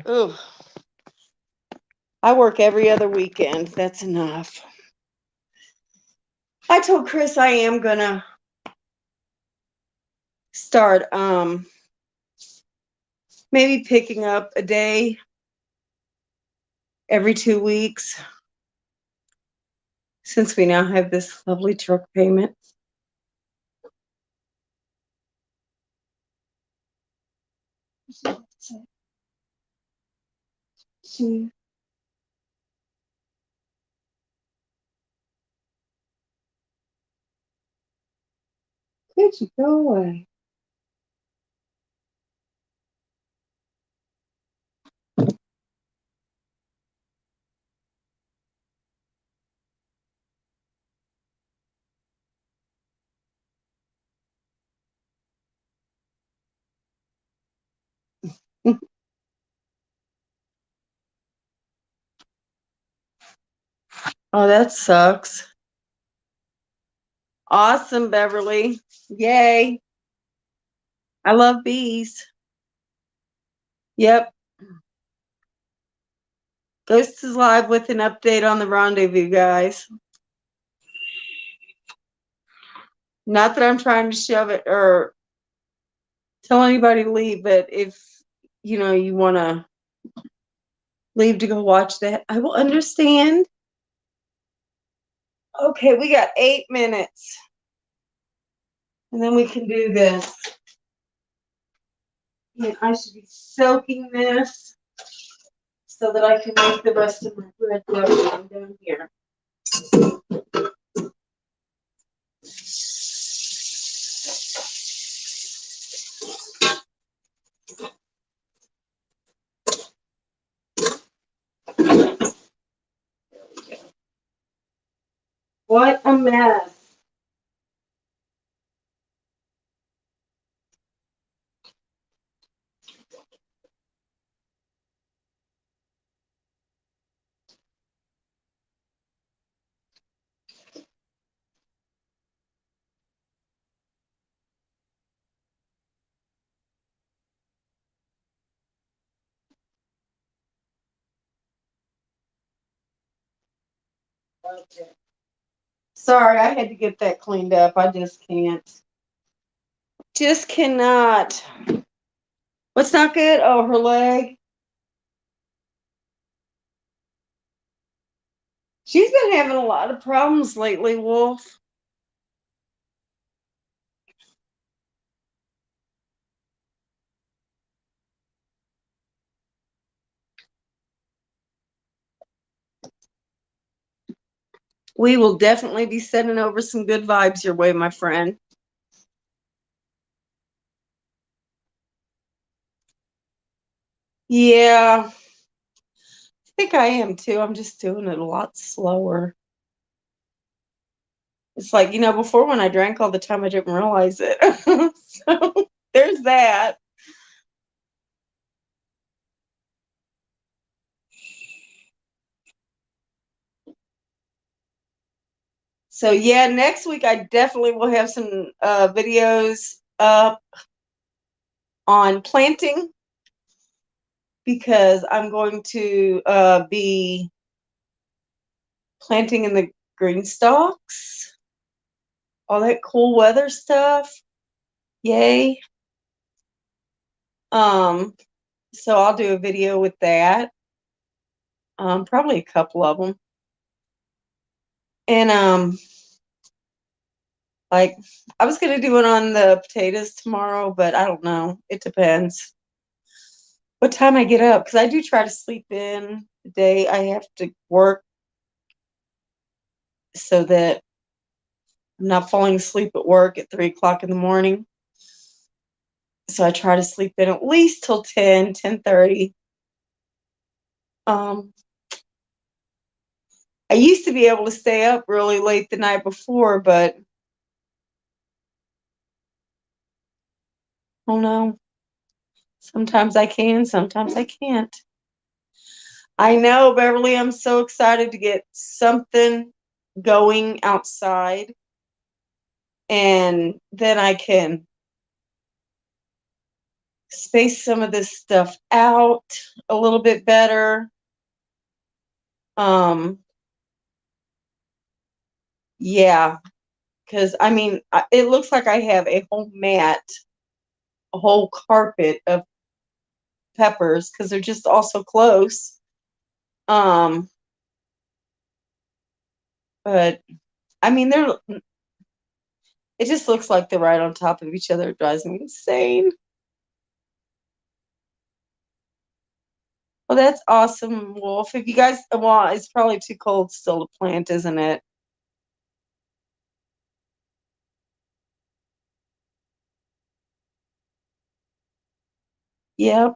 Ooh. I work every other weekend. That's enough. I told Chris I am gonna start maybe picking up a day every 2 weeks since we now have this lovely truck payment. Could you go away? Oh, that sucks. Awesome, Beverly. Yay. I love bees. Yep. Ghost is live with an update on the rendezvous, guys. Not that I'm trying to shove it or tell anybody to leave, but if you want to leave to go watch that, I will understand. Okay, we got 8 minutes. And then we can do this. And I should be soaking this so that I can make the rest of my bread dough down here. What a mess. Okay. Sorry, I had to get that cleaned up. I just can't. Just cannot. What's not good? Oh, her leg. She's been having a lot of problems lately, Wolf. We will definitely be sending over some good vibes your way, my friend. Yeah, I think I am too. I'm just doing it a lot slower. It's like, before when I drank all the time, I didn't realize it. So there's that. So yeah, next week I definitely will have some videos up on planting because I'm going to be planting in the green stalks, all that cool weather stuff. Yay. Um, so I'll do a video with that. Probably a couple of them. And like I was gonna do it on the potatoes tomorrow, but I don't know. It depends what time I get up because I do try to sleep in the day. I have to work so that I'm not falling asleep at work at 3 o'clock in the morning. So I try to sleep in at least till 10:30. Um, I used to be able to stay up really late the night before, but oh no. Sometimes I can, sometimes I can't. I know, Beverly, I'm so excited to get something going outside. And then I can space some of this stuff out a little bit better. Um, yeah, because I mean, it looks like I have a whole mat, a whole carpet of peppers because they're just all so close. Um, but I mean, it just looks like they're right on top of each other. It drives me insane. Well, that's awesome, Wolf. If you guys want, it's probably too cold still to plant, isn't it? Yep,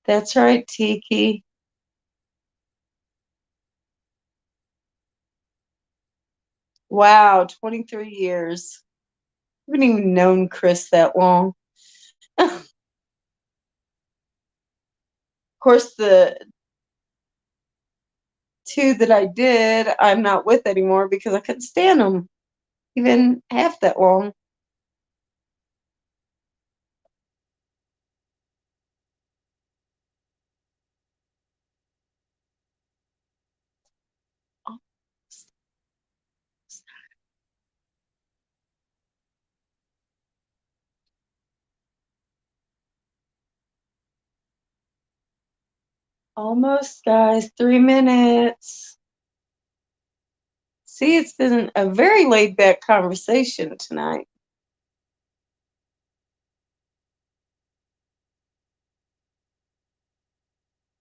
that's right, Tiki. Wow, 23 years. I haven't even known Chris that long. course, the two that I did, I'm not with anymore because I couldn't stand them even half that long. Almost, guys, 3 minutes. See, it's been a very laid back conversation tonight.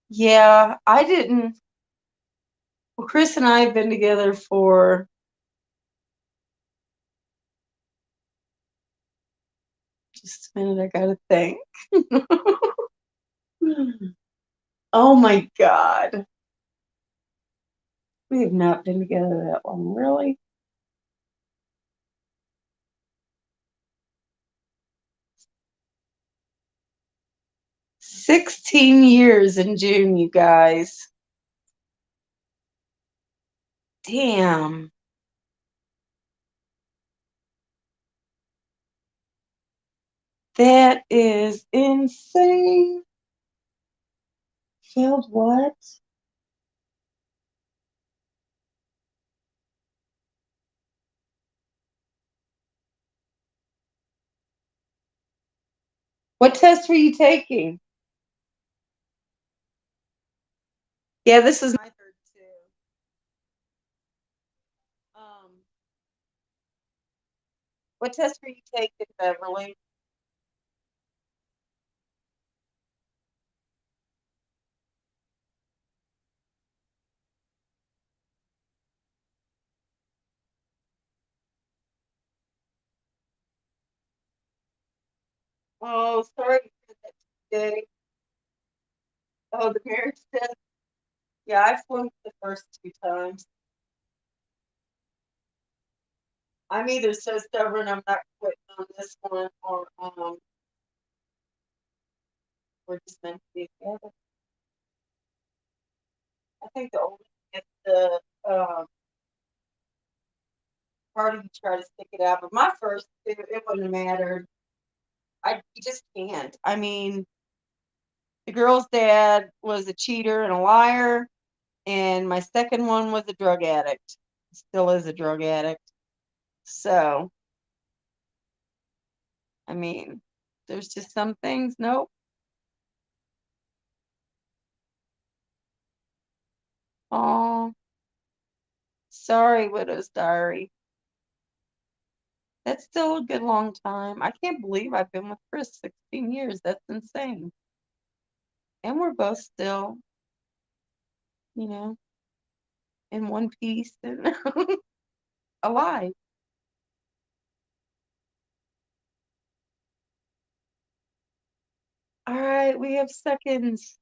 Yeah, I didn't. Well, Chris and I have been together for just a minute. I gotta think. Oh my God. We have not been together that long, really. 16 years in June, you guys. Damn. That is insane. Failed what? What test were you taking? Yeah, this is my third too. What test were you taking, Beverly? Oh, sorry for that today. Oh, the marriage test. Yeah, I flunked the first 2 times. I'm either so stubborn I'm not quitting on this one, or we're just meant to be together. I think the older you get, the harder you try to stick it out. But my first, it wouldn't have mattered. You just can't. I mean, the girl's dad was a cheater and a liar, and my second one was a drug addict. Still is a drug addict. So, I mean, there's just some things. Nope. Oh, sorry, Widow's Diary. That's still a good long time. I can't believe I've been with Chris 16 years. That's insane. And we're both still, you know, in one piece and alive. All right, we have seconds.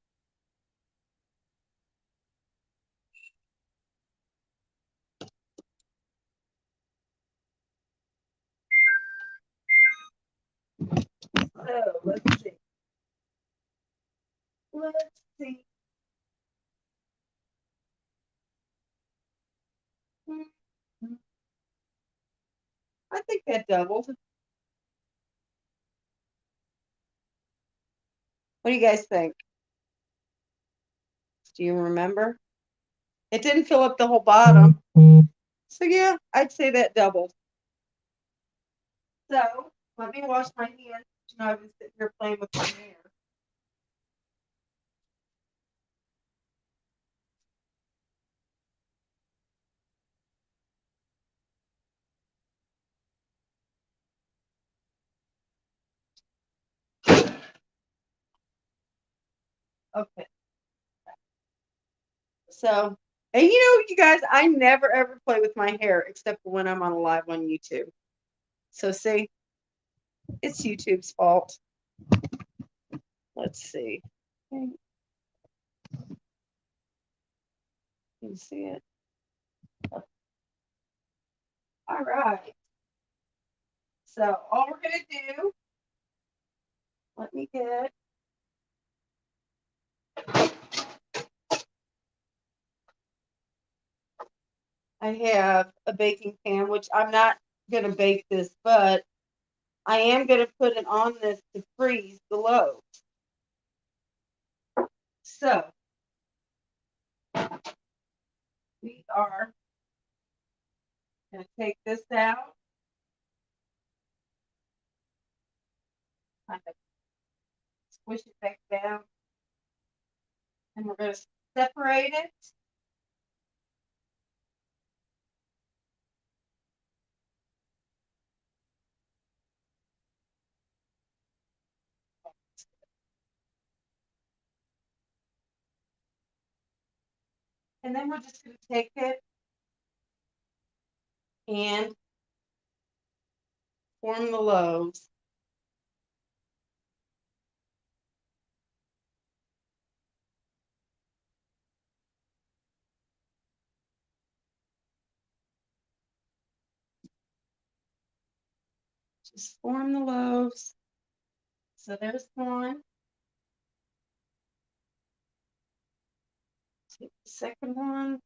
So let's see. Let's see. I think that doubled. What do you guys think? Do you remember? It didn't fill up the whole bottom. So yeah, I'd say that doubled. So let me wash my hands. You know, I've been sitting here playing with my hair. Okay. So, and you guys, I never ever play with my hair except for when I'm on a live on YouTube. So see, it's YouTube's fault. Let's see. Can you see it? All right. So all we're gonna do, let me get I have a baking pan, which I'm not going to bake this, but I am going to put it on this to freeze the loaves. So we are going to take this out, kind of squish it back down, and we're going to separate it. And then we're just going to take it and form the loaves. Just form the loaves. So there's one. Take the second one.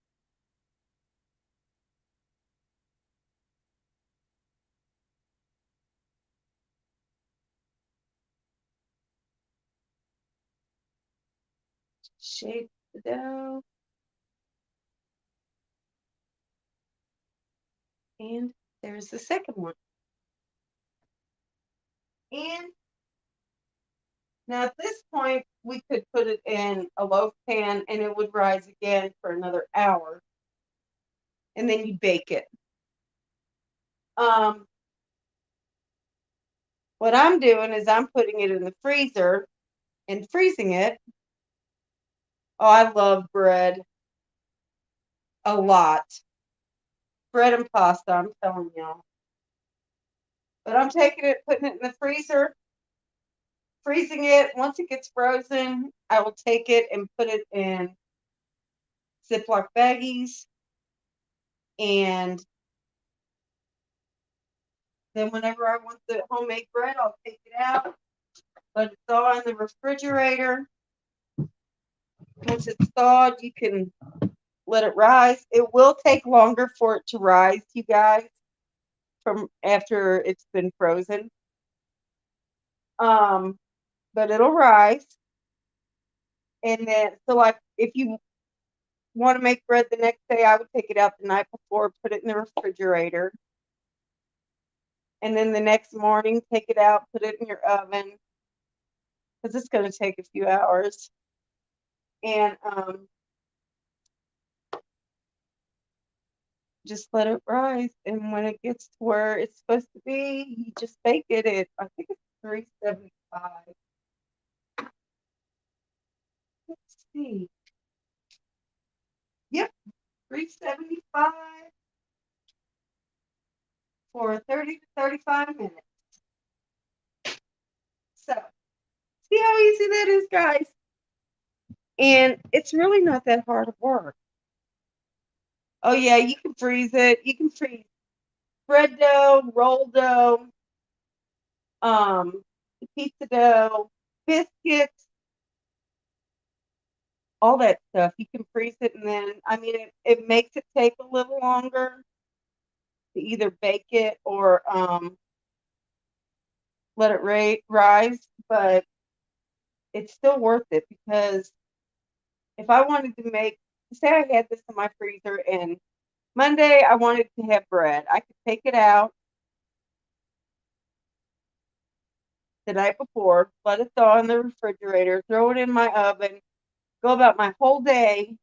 Shape the dough. And there's the second one. And now at this point, we could put it in a loaf pan and it would rise again for another hour. And then you bake it. What I'm doing is I'm putting it in the freezer and freezing it. Oh, I love bread a lot. Bread and pasta, I'm telling y'all. But I'm taking it, putting it in the freezer, freezing it. Once it gets frozen, I will take it and put it in Ziploc baggies. And then whenever I want the homemade bread, I'll take it out, let it thaw in the refrigerator. Once it's thawed, you can let it rise. It will take longer for it to rise, you guys, from after it's been frozen. But it'll rise. And then, so like, if you want to make bread the next day, I would take it out the night before, put it in the refrigerator. And then the next morning, take it out, put it in your oven, because it's going to take a few hours. And just let it rise. And when it gets to where it's supposed to be, you just bake it at, I think it's 375. Let's see. Yep, 375 for 30 to 35 minutes. So, see how easy that is, guys? And it's really not that hard of work. Oh, yeah, you can freeze it. You can freeze bread dough, roll dough, um, pizza dough, biscuits, all that stuff. You can freeze it, and then, I mean, it makes it take a little longer to either bake it or let it rise, but it's still worth it, because if I wanted to make, say I had this in my freezer and Monday I wanted to have bread, I could take it out the night before, let it thaw in the refrigerator, throw it in my oven, go about my whole day,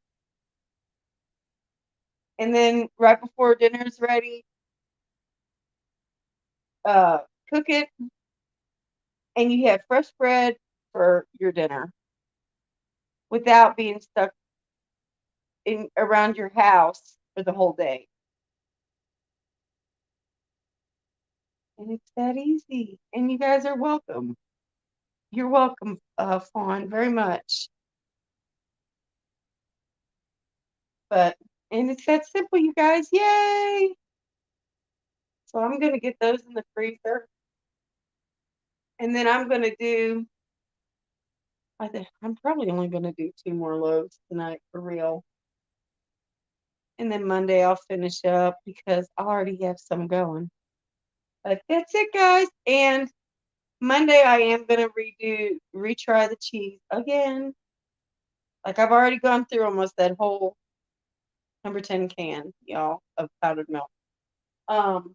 and then right before dinner's ready, cook it, and you have fresh bread for your dinner without being stuck in around your house for the whole day. And it's that easy. And you guys are welcome. You're welcome, Fawn, very much. But, and it's that simple, you guys. Yay! So I'm going to get those in the freezer. And then I'm going to do, I'm probably only going to do 2 more loaves tonight for real. And then Monday I'll finish up because I already have some going. But that's it, guys. And Monday I am gonna retry the cheese again. Like I've already gone through almost that whole number 10 can, y'all, of powdered milk. I'm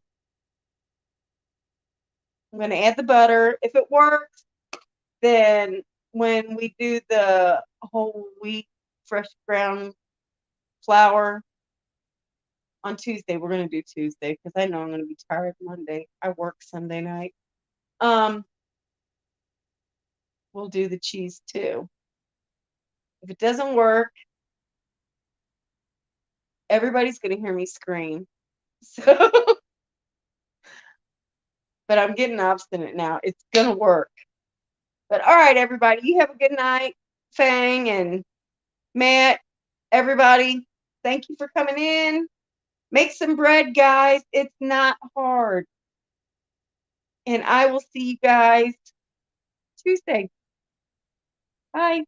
gonna add the butter. If it works, then when we do the whole wheat fresh ground flour on Tuesday, we're gonna do Tuesday because I know I'm gonna be tired Monday. I work Sunday night. We'll do the cheese too. If it doesn't work, everybody's gonna hear me scream. So, but I'm getting obstinate now. It's gonna work. But all right, everybody, you have a good night. Fang and Matt, everybody, thank you for coming in. Make some bread, guys. It's not hard. And I will see you guys Tuesday. Bye.